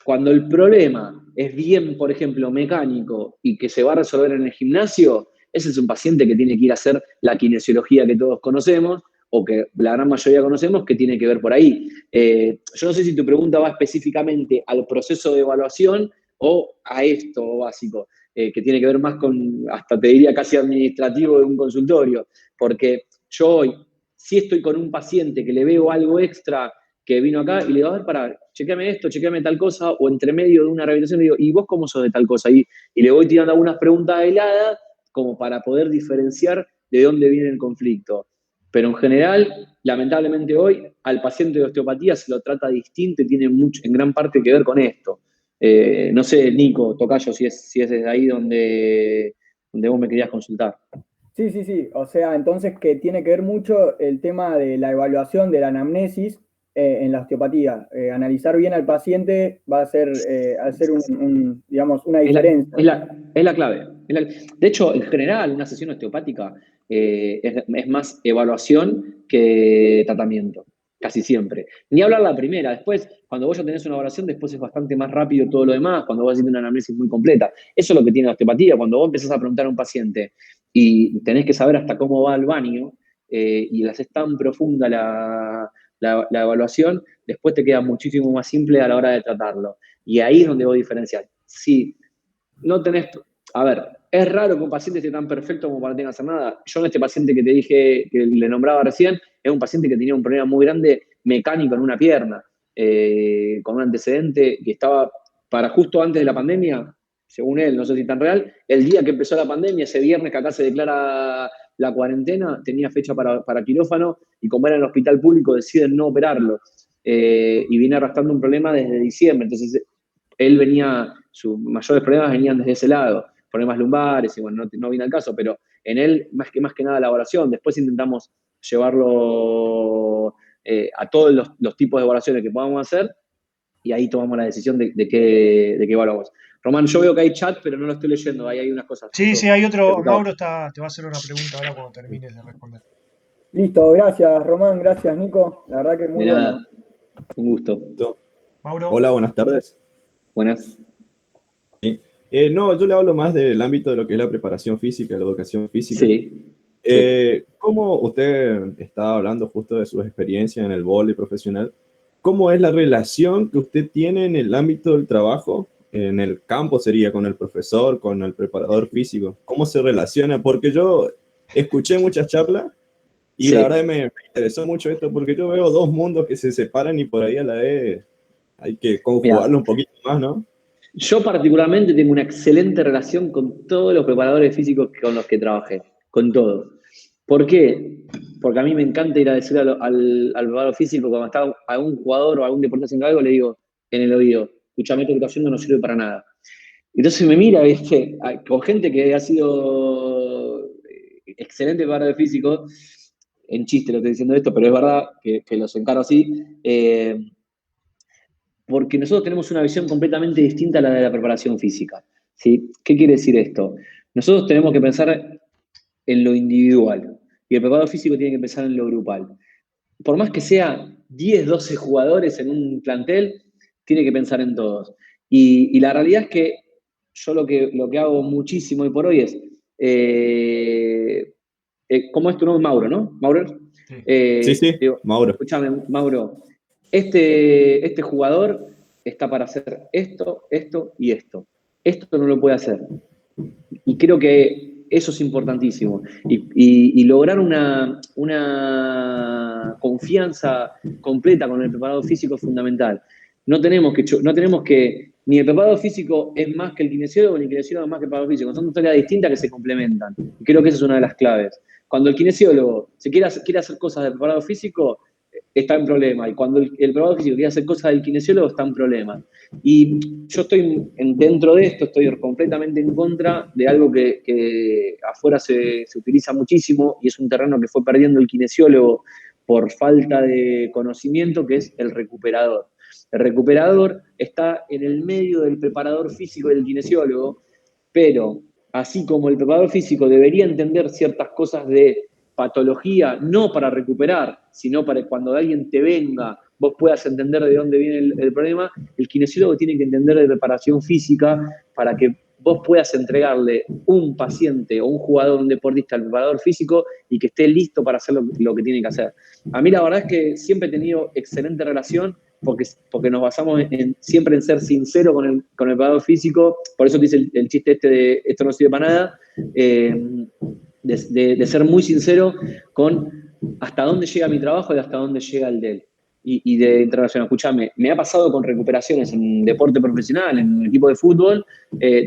cuando el problema es bien, por ejemplo, mecánico y que se va a resolver en el gimnasio, ese es un paciente que tiene que ir a hacer la kinesiología que todos conocemos o que la gran mayoría conocemos, que tiene que ver por ahí. Yo no sé si tu pregunta va específicamente al proceso de evaluación o a esto básico, que tiene que ver más con, hasta te diría casi administrativo de un consultorio, porque yo hoy, si estoy con un paciente que le veo algo extra que vino acá y le digo, a ver, para, chequeame esto, chequeame tal cosa, o entre medio de una rehabilitación le digo, ¿y vos cómo sos de tal cosa? Y le voy tirando algunas preguntas heladas como para poder diferenciar de dónde viene el conflicto. Pero en general, lamentablemente hoy, al paciente de osteopatía se lo trata distinto y tiene mucho, en gran parte que ver con esto. No sé, Nico, tocayo, si es desde ahí donde vos me querías consultar. Sí, sí, sí. O sea, entonces que tiene que ver mucho el tema de la evaluación de la anamnesis en la osteopatía. Analizar bien al paciente va a ser, hacer digamos, una Es la, diferencia. es la clave. De hecho, en general, una sesión osteopática es más evaluación que tratamiento, casi siempre. Ni hablar la primera, después, cuando vos ya tenés una evaluación, después es bastante más rápido todo lo demás, cuando vos haces una anamnesis muy completa. Eso es lo que tiene la osteopatía, cuando vos empezás a preguntar a un paciente y tenés que saber hasta cómo va al baño y la haces tan profunda la evaluación, después te queda muchísimo más simple a la hora de tratarlo. Y ahí es donde vos diferenciar. Si no tenés, a ver, es raro que un paciente esté tan perfecto como para no tener que hacer nada. Yo en este paciente que te dije, que le nombraba recién, es un paciente que tenía un problema muy grande mecánico en una pierna, con un antecedente que estaba para justo antes de la pandemia, según él, no sé si tan real, el día que empezó la pandemia, ese viernes que acá se declara la cuarentena, tenía fecha para quirófano y como era en el hospital público deciden no operarlo. Y viene arrastrando un problema desde diciembre. Entonces, él venía, sus mayores problemas venían desde ese lado, problemas lumbares, y bueno, no viene al caso, pero en él, más que nada, la evaluación. Después intentamos llevarlo a todos los tipos de evaluaciones que podamos hacer, y ahí tomamos la decisión de qué evaluamos. Román, yo veo que hay chat, pero no lo estoy leyendo, ahí hay unas cosas. Sí, sí, hay otro. Mauro te va a hacer una pregunta ahora cuando termines de responder. Listo, gracias Román, gracias Nico. La verdad que muy De nada, bueno. un gusto. Mauro. Hola, buenas tardes. Buenas. No, yo le hablo más del ámbito de lo que es la preparación física, la educación física. Sí. ¿Cómo usted estaba hablando justo de sus experiencias en el vóley profesional? ¿Cómo es la relación que usted tiene en el ámbito del trabajo? En el campo sería con el profesor, con el preparador físico. ¿Cómo se relaciona? Porque yo escuché muchas charlas y Sí. la verdad me interesó mucho esto porque yo veo dos mundos que se separan y por ahí a la vez hay que conjugarlo un poquito más, ¿no? Yo particularmente tengo una excelente relación con todos los preparadores físicos con los que trabajé, con todos. ¿Por qué? Porque a mí me encanta ir a decir al preparador físico cuando está algún jugador o algún deportista haciendo algo, le digo en el oído, escuchame, esto que estás haciendo no sirve para nada. Entonces me mira, ¿viste? Con gente que ha sido excelente preparador físico, en chiste lo estoy diciendo esto, pero es verdad que los encaro así, porque nosotros tenemos una visión completamente distinta a la de la preparación física. ¿Sí? ¿Qué quiere decir esto? Nosotros tenemos que pensar en lo individual y el preparador físico tiene que pensar en lo grupal. Por más que sea 10, 12 jugadores en un plantel, tiene que pensar en todos. Y la realidad es que yo lo que hago muchísimo hoy por hoy es, ¿cómo es tu nombre? Mauro, ¿no? ¿Mauro? Sí, digo, Mauro. escúchame, Mauro, este jugador está para hacer esto, esto y esto. Esto no lo puede hacer. Y creo que eso es importantísimo. Y lograr una confianza completa con el preparador físico es fundamental. No tenemos que ni el preparador físico es más que el kinesiólogo, ni el kinesiólogo es más que el preparador físico. Son dos tareas distintas que se complementan. Y creo que esa es una de las claves. Cuando el kinesiólogo quiere hacer cosas del preparador físico, está en problema. Y cuando el preparador físico quiere hacer cosas del kinesiólogo, está en problema. Y yo estoy dentro de esto, estoy completamente en contra de algo que afuera se utiliza muchísimo y es un terreno que fue perdiendo el kinesiólogo por falta de conocimiento, que es el recuperador. El recuperador está en el medio del preparador físico y del kinesiólogo, pero así como el preparador físico debería entender ciertas cosas de patología, no para recuperar, sino para cuando alguien te venga, vos puedas entender de dónde viene el problema, el kinesiólogo tiene que entender de preparación física para que vos puedas entregarle un paciente o un jugador, un deportista al preparador físico y que esté listo para hacer lo que tiene que hacer. A mí la verdad es que siempre he tenido excelente relación porque nos basamos siempre en ser sincero con el preparador físico, por eso te hice el chiste este de esto no sirve para nada, de ser muy sincero con hasta dónde llega mi trabajo y hasta dónde llega el de él. Y de interrelación, escúchame, me ha pasado con recuperaciones en deporte profesional, en un equipo de fútbol,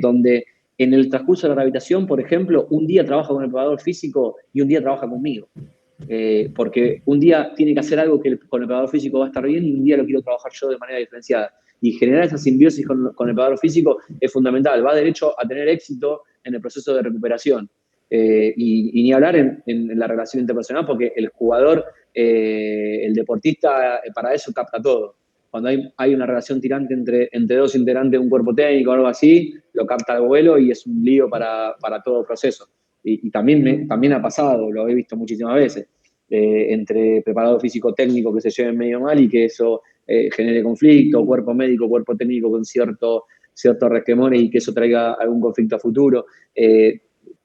donde en el transcurso de la rehabilitación, por ejemplo, un día trabaja con el preparador físico y un día trabaja conmigo. Porque un día tiene que hacer algo que con el preparador físico va a estar bien y un día lo quiero trabajar yo de manera diferenciada. Y generar esa simbiosis con el preparador físico es fundamental, va derecho a tener éxito en el proceso de recuperación. Y ni hablar en la relación interpersonal, porque el jugador, el deportista, para eso capta todo. Cuando hay una relación tirante entre dos integrantes de un cuerpo técnico o algo así, lo capta al vuelo y es un lío para todo proceso. Y también ha pasado, lo he visto muchísimas veces, entre preparador físico técnico que se lleven medio mal y que eso genere conflicto, cuerpo médico, cuerpo técnico con ciertos resquemores y que eso traiga algún conflicto a futuro.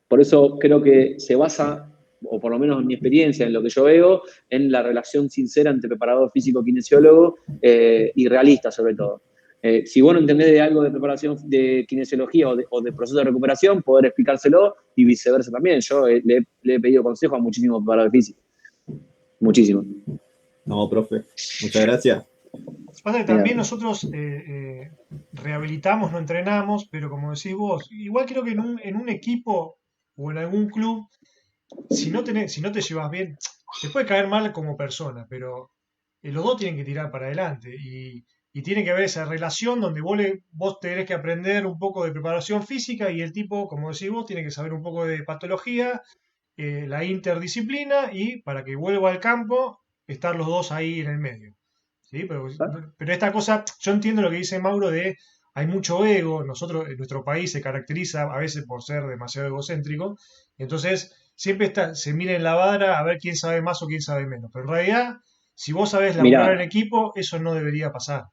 Por eso creo que se basa o por lo menos en mi experiencia, en lo que yo veo, en la relación sincera entre preparador físico, kinesiólogo y realista sobre todo. Si vos no entendés de algo de preparación de kinesiología o de proceso de recuperación, poder explicárselo y viceversa también. Yo le he pedido consejo a muchísimos preparadores físicos. Muchísimo. No, profe, muchas gracias. Pasa que Mira. también nosotros rehabilitamos, no entrenamos, pero como decís vos, igual creo que en un equipo o en algún club, si no te llevas bien, te puede caer mal como persona, pero los dos tienen que tirar para adelante y tiene que haber esa relación donde vos tenés que aprender un poco de preparación física y el tipo, como decís vos, tiene que saber un poco de patología, la interdisciplina y para que vuelva al campo, estar los dos ahí en el medio. ¿Sí? Pero esta cosa, yo entiendo lo que dice Mauro de hay mucho ego, nosotros, en nuestro país se caracteriza a veces por ser demasiado egocéntrico, entonces siempre se mira en la vara a ver quién sabe más o quién sabe menos, pero en realidad, si vos sabés laburar en Mirá, equipo, eso no debería pasar.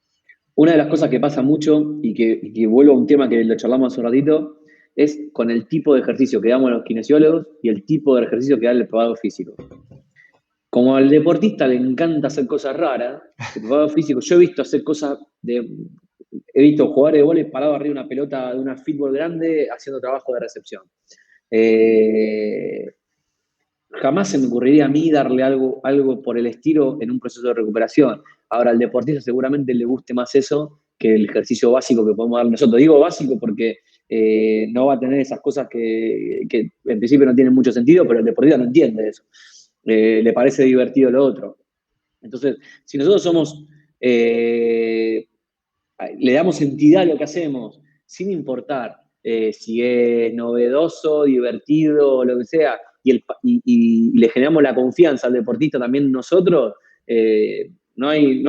una de las cosas que pasa mucho y que vuelvo a un tema que lo charlamos hace un ratito, es con el tipo de ejercicio que damos a los kinesiólogos y el tipo de ejercicio que da el preparador físico. Como al deportista le encanta hacer cosas raras, el preparador físico, yo he visto hacer cosas he visto jugadores de vóley parados arriba de una pelota de una fútbol grande haciendo trabajo de recepción. Eh, Jamás se me ocurriría a mí darle algo por el estilo en un proceso de recuperación. Ahora, al deportista seguramente le guste más eso que el ejercicio básico que podemos dar nosotros. Digo básico porque no va a tener esas cosas que en principio no tienen mucho sentido, pero el deportista no entiende eso. Le parece divertido lo otro. Entonces, si nosotros le damos entidad a lo que hacemos, sin importar si es novedoso, divertido o lo que sea, y le generamos la confianza al deportista también nosotros, no hay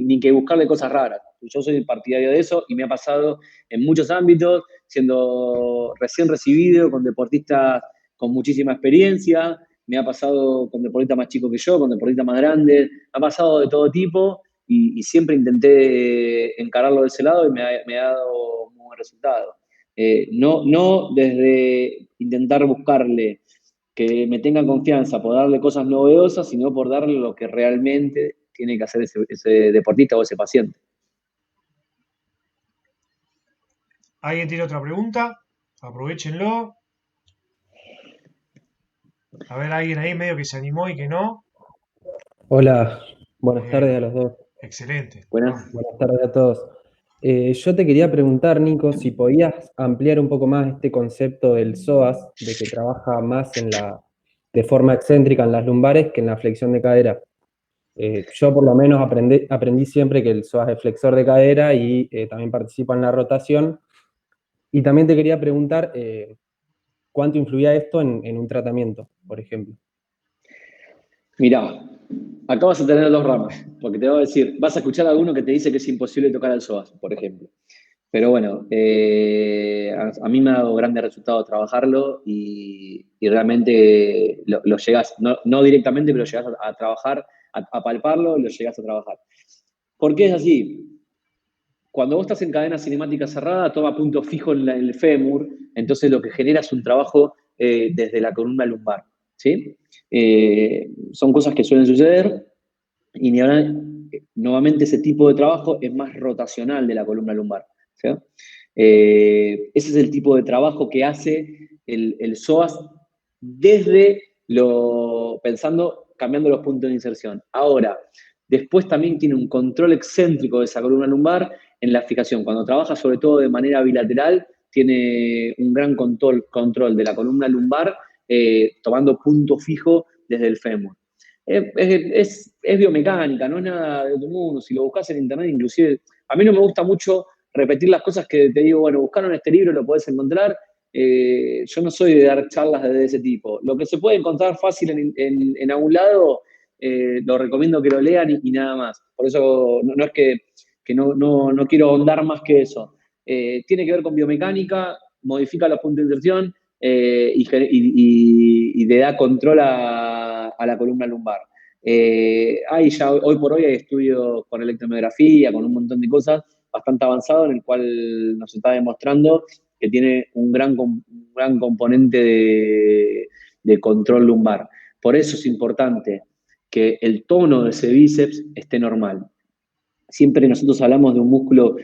ni que buscarle cosas raras. Yo soy partidario de eso y me ha pasado en muchos ámbitos, siendo recién recibido con deportistas con muchísima experiencia, me ha pasado con deportistas más chicos que yo, con deportistas más grandes, ha pasado de todo tipo y siempre intenté encararlo de ese lado y me ha dado muy buen resultado. No desde intentar buscarle que me tenga confianza por darle cosas novedosas, sino por darle lo que realmente tiene que hacer ese deportista o ese paciente. ¿Alguien tiene otra pregunta? Aprovechenlo. A ver, alguien ahí medio que se animó y que no. Hola, buenas tardes Bueno, a los dos. excelente. Buenas. Vamos. Buenas tardes a todos. Yo te quería preguntar, Nico, si podías ampliar un poco más este concepto del psoas, de que trabaja más de forma excéntrica en las lumbares que en la flexión de cadera. Yo por lo menos aprendí siempre que el psoas es flexor de cadera y también participa en la rotación. Y también te quería preguntar cuánto influía esto en un tratamiento, por ejemplo. Mirá, acá vas a tener dos ramas, porque te voy a decir, vas a escuchar a alguno que te dice que es imposible tocar al psoas, por ejemplo. Pero bueno, a mí me ha dado grandes resultados trabajarlo y realmente lo llegás, no directamente, pero llegás a trabajar, a palparlo, lo llegás a trabajar. ¿Por qué es así? Cuando vos estás en cadena cinemática cerrada, toma punto fijo en el fémur, entonces lo que genera es un trabajo desde la columna lumbar, ¿sí? Son cosas que suelen suceder y ahora, nuevamente ese tipo de trabajo es más rotacional de la columna lumbar, ¿sí? Ese es el tipo de trabajo que hace el psoas desde cambiando los puntos de inserción. Ahora, después también tiene un control excéntrico de esa columna lumbar en la fijación. Cuando trabaja sobre todo de manera bilateral, tiene un gran control de la columna lumbar, tomando punto fijo desde el fémur. Es biomecánica, no es nada de otro mundo. Si lo buscas en internet, inclusive, a mí no me gusta mucho repetir las cosas que te digo, bueno, buscaron este libro, lo podés encontrar. Yo no soy de dar charlas de ese tipo. Lo que se puede encontrar fácil en algún lado, lo recomiendo que lo lean y nada más. Por eso no es que no quiero ahondar más que eso. Tiene que ver con biomecánica, modifica los puntos de inserción y le da control a la columna lumbar. Hoy por hoy hay estudios con electromiografía, con un montón de cosas bastante avanzado en el cual nos está demostrando que tiene un gran componente de control lumbar. Por eso es importante que el tono de ese bíceps esté normal. Siempre nosotros hablamos de un músculo,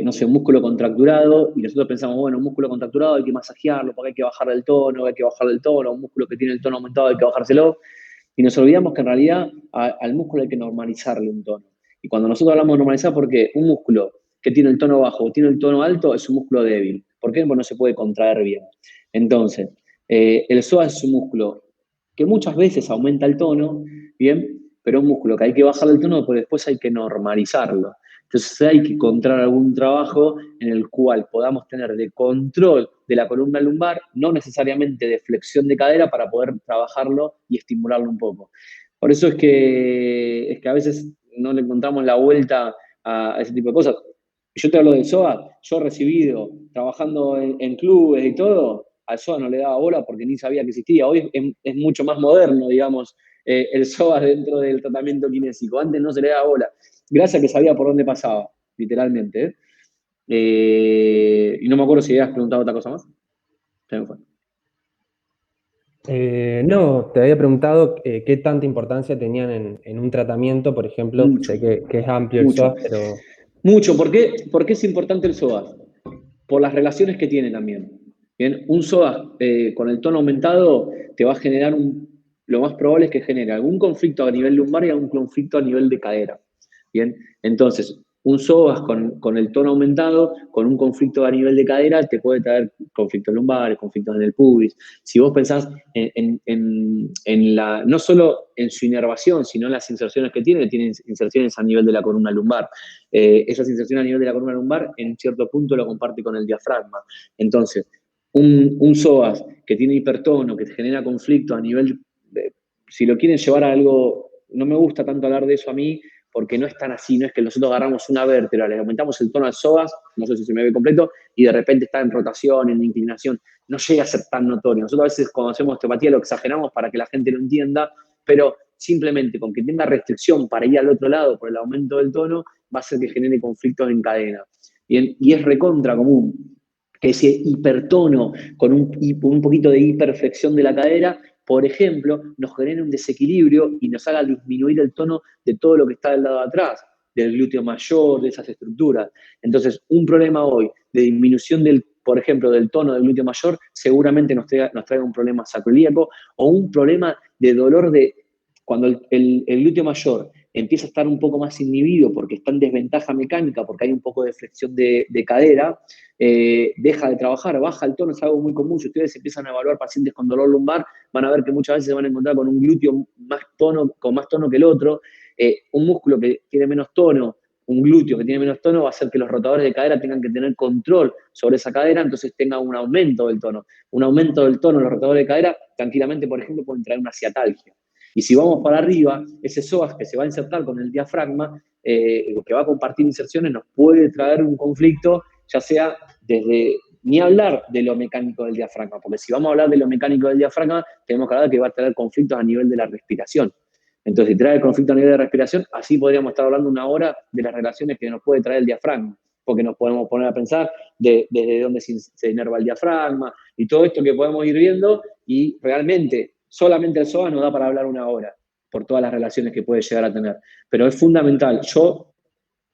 no sé, un músculo contracturado, y nosotros pensamos, bueno, un músculo contracturado hay que masajearlo porque hay que bajarle el tono, un músculo que tiene el tono aumentado hay que bajárselo, y nos olvidamos que en realidad al músculo hay que normalizarle un tono. Y cuando nosotros hablamos de normalizar, porque un músculo que tiene el tono bajo o tiene el tono alto es un músculo débil. ¿Por qué? Porque no se puede contraer bien. Entonces, el psoas es un músculo que muchas veces aumenta el tono, ¿bien? Pero un músculo que hay que bajar el tono, pero después hay que normalizarlo. Entonces hay que encontrar algún trabajo en el cual podamos tener de control de la columna lumbar, no necesariamente de flexión de cadera para poder trabajarlo y estimularlo un poco. Por eso es que a veces no le encontramos la vuelta a ese tipo de cosas. Yo te hablo del psoas, yo he recibido, trabajando en clubes y todo, al psoas no le daba bola porque ni sabía que existía. Hoy es mucho más moderno, digamos, el psoas dentro del tratamiento kinésico. Antes no se le daba bola. Gracias a que sabía por dónde pasaba, literalmente. Y no me acuerdo si habías preguntado otra cosa más. Se me fue. No, te había preguntado qué tanta importancia tenían en un tratamiento, por ejemplo. Mucho. Sé que es amplio el Mucho. psoas, pero... Mucho. ¿Por qué es importante el psoas? Por las relaciones que tiene también. Bien, un psoas con el tono aumentado te va a generar lo más probable es que genere algún conflicto a nivel lumbar y algún conflicto a nivel de cadera. Bien, entonces, un psoas con el tono aumentado, con un conflicto a nivel de cadera, te puede traer conflictos lumbares, conflictos en el pubis. Si vos pensás no solo en su inervación, sino en las inserciones que tiene inserciones a nivel de la columna lumbar. Esas inserciones a nivel de la columna lumbar, en cierto punto lo comparte con el diafragma. Entonces, un psoas que tiene hipertono, que genera conflicto a nivel si lo quieren llevar a algo, no me gusta tanto hablar de eso a mí, porque no es tan así, no es que nosotros agarramos una vértebra, le aumentamos el tono al psoas, no sé si se me ve completo, y de repente está en rotación, en inclinación, no llega a ser tan notorio. Nosotros a veces cuando hacemos osteopatía lo exageramos para que la gente lo entienda, pero simplemente con que tenga restricción para ir al otro lado por el aumento del tono, va a hacer que genere conflictos en cadena. Y es recontra común que ese hipertono con un poquito de hiperflexión de la cadera, por ejemplo, nos genere un desequilibrio y nos haga disminuir el tono de todo lo que está del lado de atrás, del glúteo mayor, de esas estructuras. Entonces, un problema hoy de disminución por ejemplo, del tono del glúteo mayor, seguramente nos traiga un problema sacroiliaco o un problema de dolor cuando el glúteo mayor empieza a estar un poco más inhibido porque está en desventaja mecánica, porque hay un poco de flexión de cadera, deja de trabajar, baja el tono, es algo muy común. Si ustedes empiezan a evaluar pacientes con dolor lumbar, van a ver que muchas veces se van a encontrar con un glúteo con más tono que el otro. Un músculo que tiene menos tono, un glúteo que tiene menos tono, va a hacer que los rotadores de cadera tengan que tener control sobre esa cadera, entonces tenga un aumento del tono. Un aumento del tono en los rotadores de cadera, tranquilamente, por ejemplo, pueden traer una ciatalgia. Y si vamos para arriba, ese psoas que se va a insertar con el diafragma, que va a compartir inserciones, nos puede traer un conflicto, ya sea ni hablar de lo mecánico del diafragma, porque si vamos a hablar de lo mecánico del diafragma, tenemos que hablar que va a traer conflictos a nivel de la respiración. Entonces, si trae el conflicto a nivel de respiración, así podríamos estar hablando una hora de las relaciones que nos puede traer el diafragma, porque nos podemos poner a pensar desde dónde se inerva el diafragma y todo esto que podemos ir viendo, y realmente solamente el psoas nos da para hablar una hora, por todas las relaciones que puede llegar a tener. Pero es fundamental. Yo,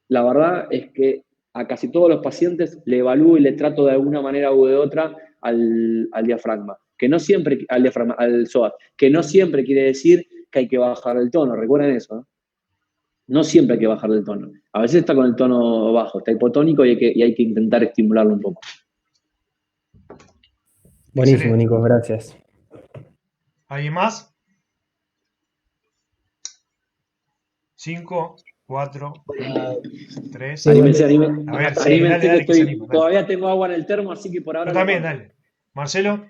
la verdad es que a casi todos los pacientes le evalúo y le trato de alguna manera u de otra al diafragma. Que no siempre, al psoas, que no siempre quiere decir que hay que bajar el tono. Recuerden eso, ¿no? No siempre hay que bajar el tono. A veces está con el tono bajo, está hipotónico y hay que intentar estimularlo un poco. Buenísimo, Nico, gracias. ¿Alguien más? 5, 4, 3. Sí, anímense. A ver, sí, dale, que se anima, todavía tengo agua en el termo, así que por ahora. Yo también, dale. Marcelo.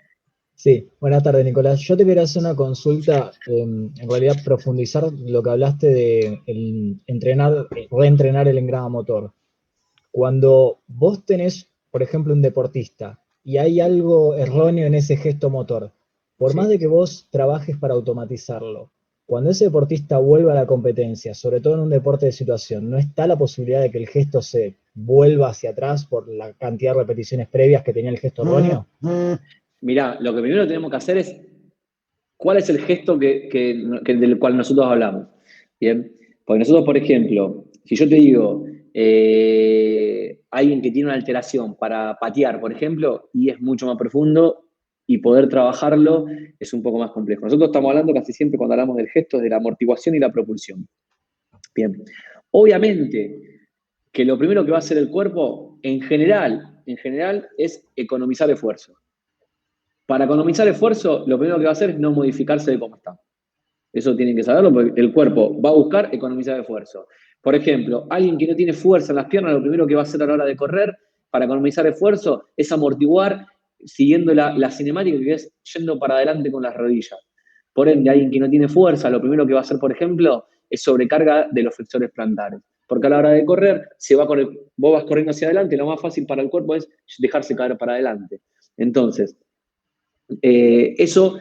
Sí, buenas tardes, Nicolás. Yo te quería hacer una consulta, en realidad profundizar lo que hablaste de reentrenar el engrama motor. Cuando vos tenés, por ejemplo, un deportista y hay algo erróneo en ese gesto motor, por más de que vos trabajes para automatizarlo, cuando ese deportista vuelva a la competencia, sobre todo en un deporte de situación, ¿no está la posibilidad de que el gesto se vuelva hacia atrás por la cantidad de repeticiones previas que tenía el gesto erróneo? Mirá, lo que primero tenemos que hacer es ¿cuál es el gesto del cual nosotros hablamos? Bien, porque nosotros, por ejemplo, si yo te digo alguien que tiene una alteración para patear, por ejemplo, y es mucho más profundo y poder trabajarlo es un poco más complejo. Nosotros estamos hablando casi siempre cuando hablamos del gesto de la amortiguación y la propulsión. Bien, obviamente que lo primero que va a hacer el cuerpo en general es economizar esfuerzo. Para economizar esfuerzo, lo primero que va a hacer es no modificarse de cómo está. Eso tienen que saberlo porque el cuerpo va a buscar economizar esfuerzo. Por ejemplo, alguien que no tiene fuerza en las piernas, lo primero que va a hacer a la hora de correr para economizar esfuerzo es amortiguar siguiendo la cinemática, que es yendo para adelante con las rodillas. Por ende, alguien que no tiene fuerza, lo primero que va a hacer, por ejemplo, es sobrecarga de los flexores plantares. Porque a la hora de correr, vos vas corriendo hacia adelante, lo más fácil para el cuerpo es dejarse caer para adelante. Entonces, eso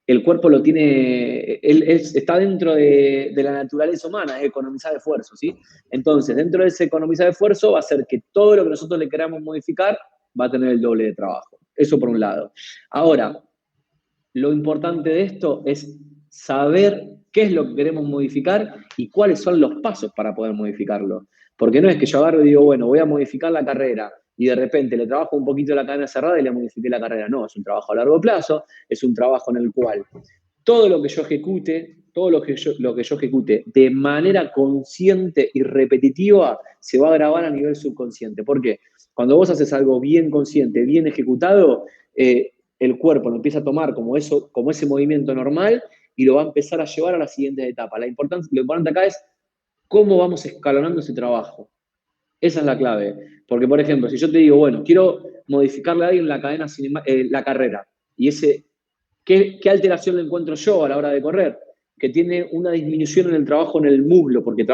el cuerpo lo tiene, está dentro de la naturaleza humana, es economizar esfuerzo, ¿sí? Entonces, dentro de ese economizar esfuerzo va a hacer que todo lo que nosotros le queramos modificar va a tener el doble de trabajo. Eso por un lado. Ahora, lo importante de esto es saber qué es lo que queremos modificar y cuáles son los pasos para poder modificarlo. Porque no es que yo agarro y digo, bueno, voy a modificar la carrera y de repente le trabajo un poquito la cadena cerrada y le modifiqué la carrera. No, es un trabajo a largo plazo, es un trabajo en el cual todo lo que yo ejecute, de manera consciente y repetitiva se va a grabar a nivel subconsciente. ¿Por qué? Cuando vos haces algo bien consciente, bien ejecutado, el cuerpo lo empieza a tomar como ese movimiento normal y lo va a empezar a llevar a la siguiente etapa. Lo importante acá es cómo vamos escalonando ese trabajo. Esa es la clave. Porque, por ejemplo, si yo te digo, bueno, quiero modificarle a alguien la carrera, y ¿qué alteración le encuentro yo a la hora de correr? Que tiene una disminución en el trabajo en el muslo, porque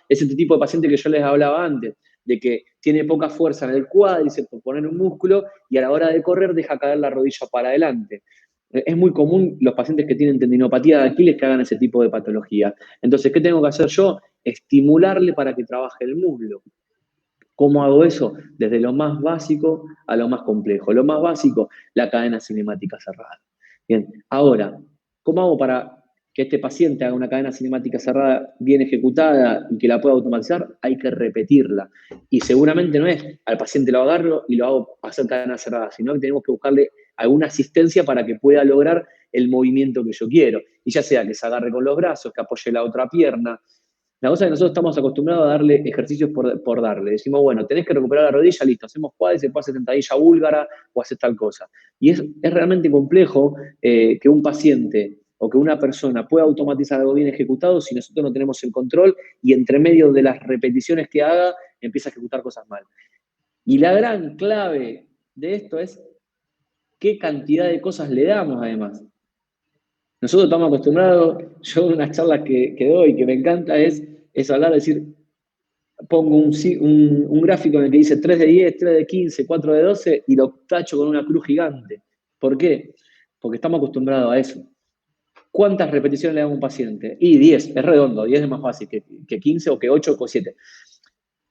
es este tipo de paciente que yo les hablaba antes, de que tiene poca fuerza en el cuádriceps por poner un músculo y a la hora de correr deja caer la rodilla para adelante. Es muy común los pacientes que tienen tendinopatía de Aquiles que hagan ese tipo de patología. Entonces, ¿qué tengo que hacer yo? Estimularle para que trabaje el muslo. ¿Cómo hago eso? Desde lo más básico a lo más complejo. Lo más básico, la cadena cinemática cerrada. Bien, ahora, ¿cómo hago para que este paciente haga una cadena cinemática cerrada bien ejecutada y que la pueda automatizar? Hay que repetirla. Y seguramente no es al paciente lo agarro y lo hago hacer cadena cerrada, sino que tenemos que buscarle alguna asistencia para que pueda lograr el movimiento que yo quiero. Y ya sea que se agarre con los brazos, que apoye la otra pierna. La cosa es que nosotros estamos acostumbrados a darle ejercicios por darle. Decimos, bueno, tenés que recuperar la rodilla, listo, hacemos cuádriceps, haces sentadilla búlgara o haces tal cosa. Y es realmente complejo que un paciente o que una persona pueda automatizar algo bien ejecutado si nosotros no tenemos el control y entre medio de las repeticiones que haga empieza a ejecutar cosas mal. Y la gran clave de esto es qué cantidad de cosas le damos además. Nosotros estamos acostumbrados, yo en unas charlas que doy, que me encanta, es hablar, decir, pongo un gráfico en el que dice 3 de 10, 3 de 15, 4 de 12 y lo tacho con una cruz gigante. ¿Por qué? Porque estamos acostumbrados a eso. ¿Cuántas repeticiones le damos a un paciente? Y 10, es redondo, 10 es más fácil que 15 o que 8 o 7.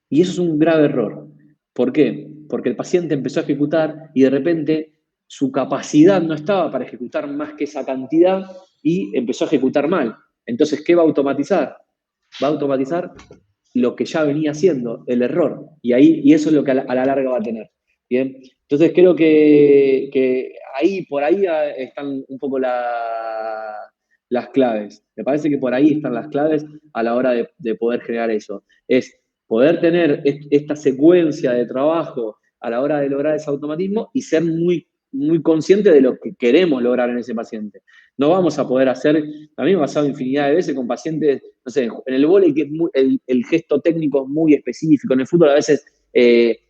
Y eso es un grave error. ¿Por qué? Porque el paciente empezó a ejecutar y de repente su capacidad no estaba para ejecutar más que esa cantidad y empezó a ejecutar mal. Entonces, ¿qué va a automatizar? Va a automatizar lo que ya venía haciendo, el error. Y eso es lo que a la larga va a tener. ¿Bien? Entonces, creo que por ahí están un poco las claves. Me parece que por ahí están las claves a la hora de poder generar eso. Es poder tener esta secuencia de trabajo a la hora de lograr ese automatismo y ser muy, muy consciente de lo que queremos lograr en ese paciente. No vamos a poder hacer, a mí me ha pasado infinidad de veces con pacientes, no sé, en el vóley que el gesto técnico es muy específico, en el fútbol a veces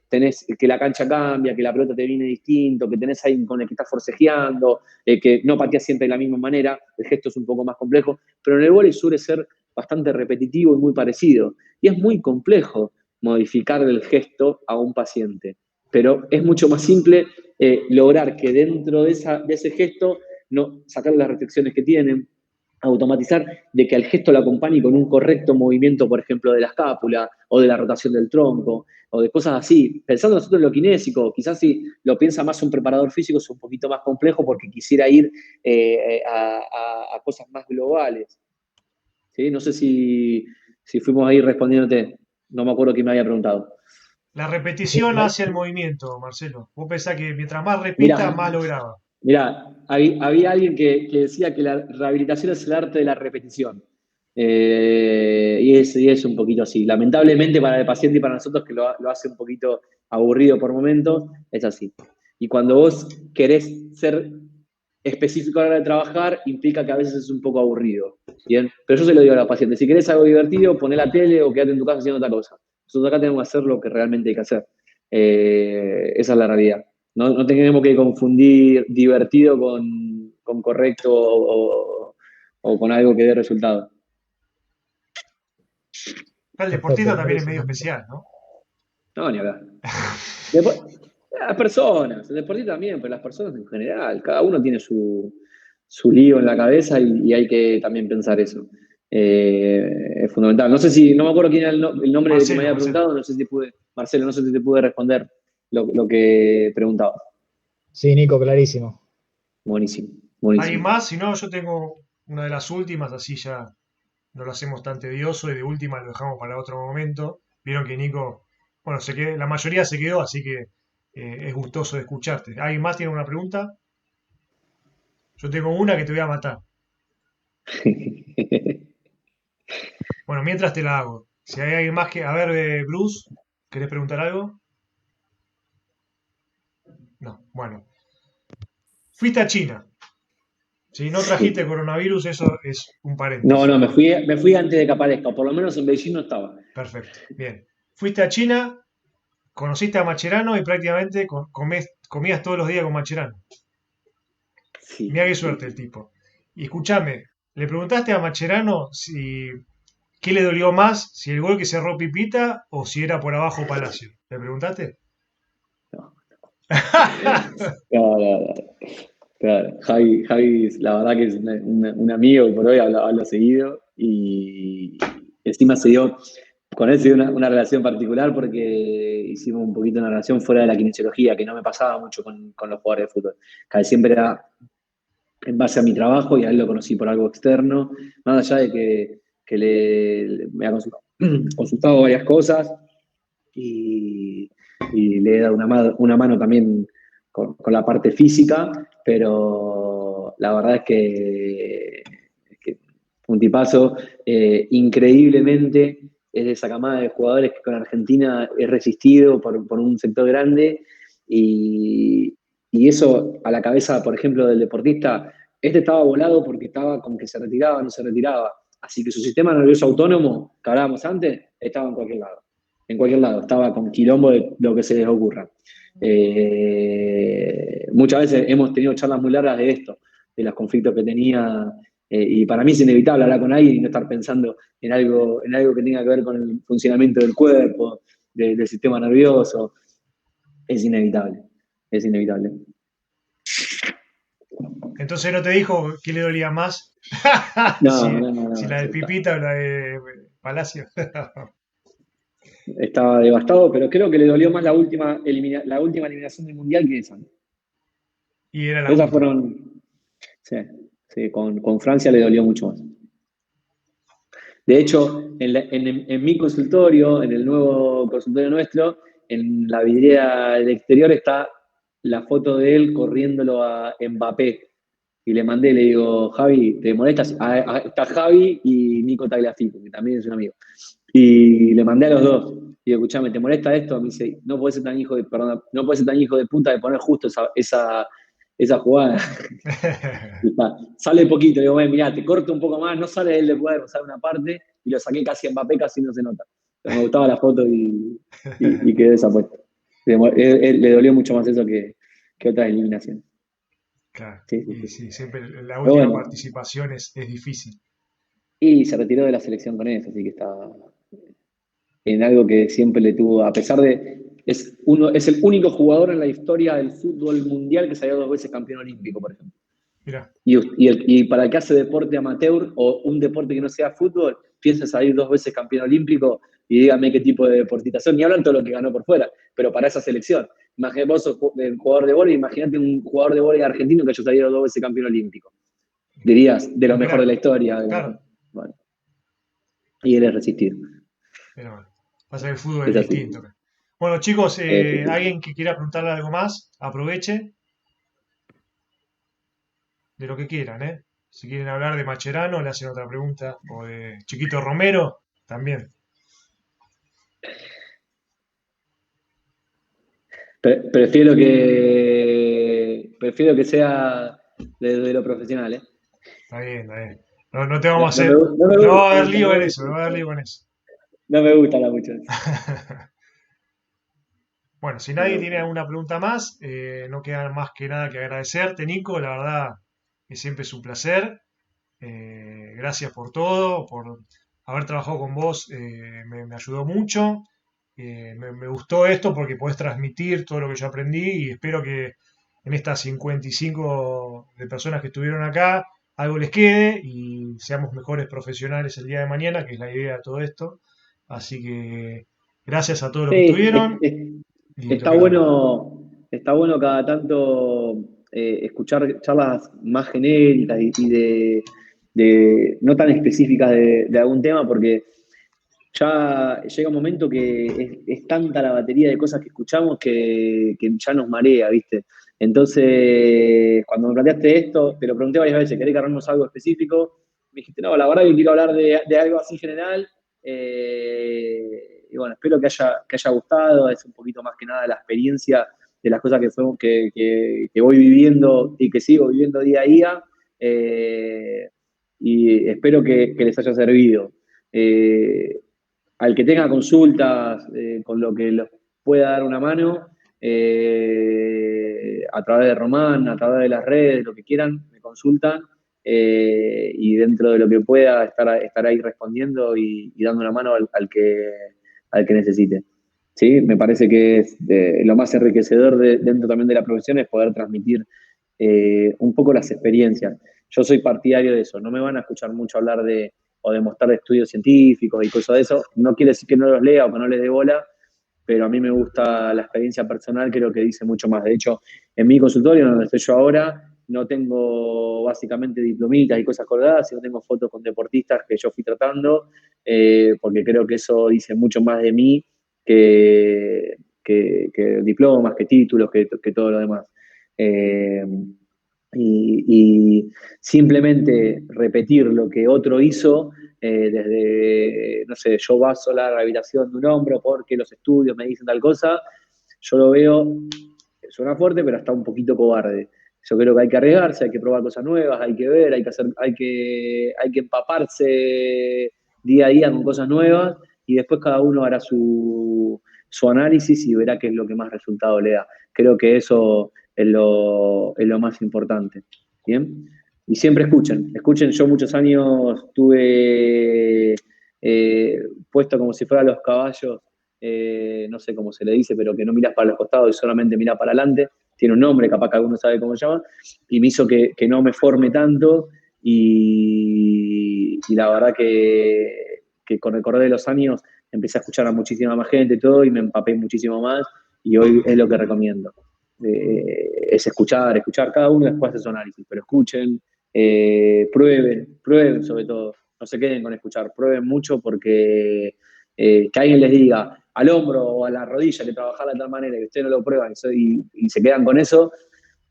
tenés que la cancha cambia, que la pelota te viene distinto, que tenés alguien con el que estás forcejeando, que no pateas siempre de la misma manera, el gesto es un poco más complejo, pero en el vóley suele ser bastante repetitivo y muy parecido. Y es muy complejo modificar el gesto a un paciente, pero es mucho más simple lograr que dentro de ese gesto no sacar las restricciones que tienen, automatizar de que al gesto lo acompañe con un correcto movimiento, por ejemplo, de la escápula o de la rotación del tronco o de cosas así. Pensando nosotros en lo kinésico, quizás si lo piensa más un preparador físico es un poquito más complejo porque quisiera ir a cosas más globales. ¿Sí? No sé si fuimos ahí respondiéndote, no me acuerdo quién me había preguntado. La Sí, repetición hace el movimiento, Marcelo. Vos pensás que mientras más repita, Mira, más lograba. Mira, había alguien que decía que la rehabilitación es el arte de la repetición. Y es un poquito así. Lamentablemente para el paciente y para nosotros, que lo hace un poquito aburrido por momentos, es así. Y cuando vos querés ser específico a la hora de trabajar, implica que a veces es un poco aburrido. ¿Bien? Pero yo se lo digo a los pacientes, si querés algo divertido, poné la tele o quédate en tu casa haciendo otra cosa. Nosotros acá tenemos que hacer lo que realmente hay que hacer. Esa es la realidad. No tenemos que confundir divertido con correcto o con algo que dé resultado. El perfecto, deportista me también es parece medio fantástico. especial, ¿no? No, ni hablar. Depo- Las personas, el deportista también, pero las personas en general, cada uno tiene su lío en la cabeza y hay que también pensar eso. Es fundamental. No me acuerdo quién era el nombre del que me Marcelo, había Marcelo. preguntado, no sé si pude, Marcelo, no sé si te pude responder lo que preguntaba. Sí, Nico, clarísimo. Buenísimo, ¿Hay buenísimo. más? Si no, yo tengo una de las últimas, así ya no lo hacemos tan tedioso y de última lo dejamos para otro momento. Vieron que Nico, bueno, la mayoría se quedó, así que es gustoso de escucharte. ¿Alguien más tiene una pregunta? Yo tengo una que te voy a matar. Bueno, mientras te la hago. Si hay alguien más que... A ver, Bruce, ¿querés preguntar algo? No, bueno. Fuiste a China. Si no trajiste Sí. coronavirus, eso es un No, paréntesis. no, me fui antes de que aparezca, por lo menos en Beijing no estaba. Perfecto. Bien. Fuiste a China, conociste a Macherano y prácticamente comías todos los días con Macherano. Sí, Mira qué sí, suerte el sí. tipo. Y escúchame, ¿le preguntaste a Macherano si qué le dolió más, si el gol que cerró Pipita o si era por abajo Palacio? ¿Le preguntaste? No, no, no, no. Claro, Javi, la verdad que es un amigo y por hoy hablo seguido y encima con él se dio una relación particular porque hicimos un poquito una relación fuera de la kinesiología, que no me pasaba mucho con los jugadores de fútbol. Casi siempre era en base a mi trabajo y a él lo conocí por algo externo, más allá de que me ha consultado varias cosas y, y le he dado una mano también con la parte física, pero la verdad es que un tipazo, increíblemente es de esa camada de jugadores que con Argentina es resistido por un sector grande y, y eso a la cabeza, por ejemplo, del deportista, este estaba volado porque estaba con que se retiraba, no se retiraba. Así que su sistema nervioso autónomo, que hablábamos antes, estaba en cualquier lado. En cualquier lado, estaba con quilombo de lo que se les ocurra. Muchas veces hemos tenido charlas muy largas de esto, de los conflictos que tenía, y para mí es inevitable hablar con alguien y no estar pensando en algo que tenga que ver con el funcionamiento del cuerpo, del sistema nervioso. Es inevitable, es inevitable. Entonces no te dijo qué le dolía más. No, si, no, no, si no, la de eso Pipita o la de Palacio. estaba devastado, pero creo que le dolió más la última eliminación del Mundial que esa. Y era la Esas última. fueron, sí, sí, con Francia le dolió mucho más. De hecho, en mi consultorio, en el nuevo consultorio nuestro, en la vidriera del exterior está la foto de él corriéndolo a Mbappé. Y le mandé, le digo, Javi, ¿te molestas? Está Javi y Nico Tagliafico, que también es un amigo. Y le mandé a los dos. Y digo, escuchame, ¿te molesta esto? Me dice, no puedes ser tan hijo de, perdón, no puedes ser tan hijo de puta de poner justo esa jugada. Y está, sale poquito, digo, mirá, te corto un poco más, no sale él de cuadro, sale una parte, y lo saqué casi a Mbappé, casi no se nota. Pero me gustaba la foto y quedé desapuesto. Le dolió mucho más eso que otras eliminaciones. Claro. Sí, sí, Y sí. sí, siempre la Pero última bueno, participación es difícil. y se retiró de la selección con eso, así que está en algo que siempre le tuvo, a pesar de, es el único jugador en la historia del fútbol mundial que salió 2 veces campeón olímpico, por ejemplo. Mira, Y para el que hace deporte amateur o un deporte que no sea fútbol, piensa salir 2 veces campeón olímpico y dígame qué tipo de deportista son. Ni hablan todo lo que ganó por fuera, pero para esa selección. Imagínate, vos sos jugador de vóley, imagínate un jugador de vóley argentino que haya salido 2 veces campeón olímpico. Dirías, de lo un mejor crack. de la historia. Claro, Bueno, y él es resistir. pero bueno, pasa que el fútbol es Es así. distinto. Bueno, chicos, Eh, ¿alguien que quiera preguntarle algo más? Aproveche de lo que quieran, ¿eh? Si quieren hablar de Macherano, le hacen otra pregunta. O de Chiquito Romero, también. prefiero que sea de lo profesional, ¿eh? Está bien, está bien. No, no te No, vamos a no me, hacer. no me No va a gusta, haber no lío en me eso, no va a haber gusta, lío con eso. no me gusta la mucho eso. Bueno, si nadie Pero, tiene alguna pregunta más, no queda más que nada que agradecerte, Nico. La verdad que siempre es un placer. Gracias por todo, por haber trabajado con vos, me ayudó mucho. Me gustó esto porque podés transmitir todo lo que yo aprendí y espero que en estas 55 de personas que estuvieron acá algo les quede y seamos mejores profesionales el día de mañana, que es la idea de todo esto. Así que gracias a todos los que sí, estuvieron y lo está que venga. bueno cada tanto escuchar charlas más genéricas y no tan específicas de algún tema, porque ya llega un momento que es tanta la batería de cosas que escuchamos que ya nos marea, ¿viste? Entonces, cuando me planteaste esto, te lo pregunté varias veces, ¿querés que hagamos algo específico? Me dijiste, no, la verdad que quiero hablar de algo así general. Y bueno, espero que haya gustado, es un poquito más que nada la experiencia de las cosas que voy viviendo y que sigo viviendo día a día. Eh, y espero que les haya servido. Eh, Al que tenga consultas con lo que los pueda dar una mano, a través de Román, a través de las redes, lo que quieran, me consultan y dentro de lo que pueda estar ahí respondiendo y dando una mano al que necesite. ¿Sí? Me parece que es lo más enriquecedor dentro también de la profesión es poder transmitir un poco las experiencias. Yo soy partidario de eso, no me van a escuchar mucho hablar o demostrar estudios científicos y cosas de eso. No quiere decir que no los lea o que no les dé bola, pero a mí me gusta la experiencia personal, creo que dice mucho más. De hecho, en mi consultorio, donde estoy yo ahora, no tengo básicamente diplomitas y cosas colgadas, sino tengo fotos con deportistas que yo fui tratando, porque creo que eso dice mucho más de mí que diplomas, que títulos, que todo lo demás. Eh, y simplemente repetir lo que otro hizo, desde, no sé, yo baso la rehabilitación de un hombro porque los estudios me dicen tal cosa, yo lo veo, suena fuerte, pero está un poquito cobarde. Yo creo que hay que arriesgarse, hay que probar cosas nuevas, hay que ver, hay que empaparse día a día con cosas nuevas y después cada uno hará su análisis y verá qué es lo que más resultado le da. Creo que eso es lo más importante. ¿Bien? Y siempre escuchen, yo muchos años tuve puesto como si fueran los caballos, no sé cómo se le dice, pero que no miras para los costados y solamente miras para adelante, tiene un nombre, capaz que alguno sabe cómo se llama, y me hizo que no me forme tanto y la verdad que con el correr de los años empecé a escuchar a muchísima más gente y todo y me empapé muchísimo más y hoy es lo que recomiendo. Es escuchar, cada uno después hace su análisis, pero escuchen, prueben sobre todo, no se queden con escuchar, prueben mucho porque que alguien les diga al hombro o a la rodilla que trabajar de tal manera que ustedes no lo prueban y se quedan con eso,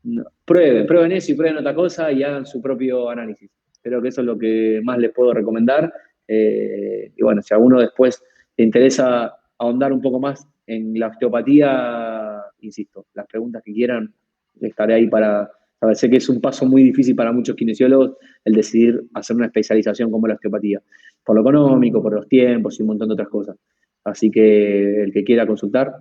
no, prueben eso y prueben otra cosa y hagan su propio análisis. Creo que eso es lo que más les puedo recomendar. Y bueno, si a uno después te interesa ahondar un poco más en la osteopatía, insisto, las preguntas que quieran, estaré ahí para saber. Sé que es un paso muy difícil para muchos kinesiólogos el decidir hacer una especialización como la osteopatía, por lo económico, por los tiempos y un montón de otras cosas. Así que el que quiera consultar,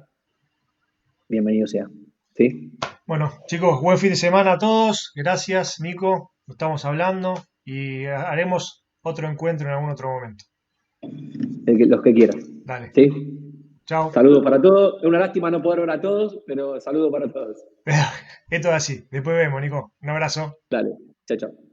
bienvenido sea. ¿Sí? Bueno, chicos, buen fin de semana a todos. Gracias, Nico. Lo estamos hablando y haremos otro encuentro en algún otro momento. Los que quieran. Dale. ¿Sí? Chao. Saludos para todos. Es una lástima no poder ver a todos, pero saludos para todos. Esto es así. Después vemos, Nico. Un abrazo. Dale. Chao, chao.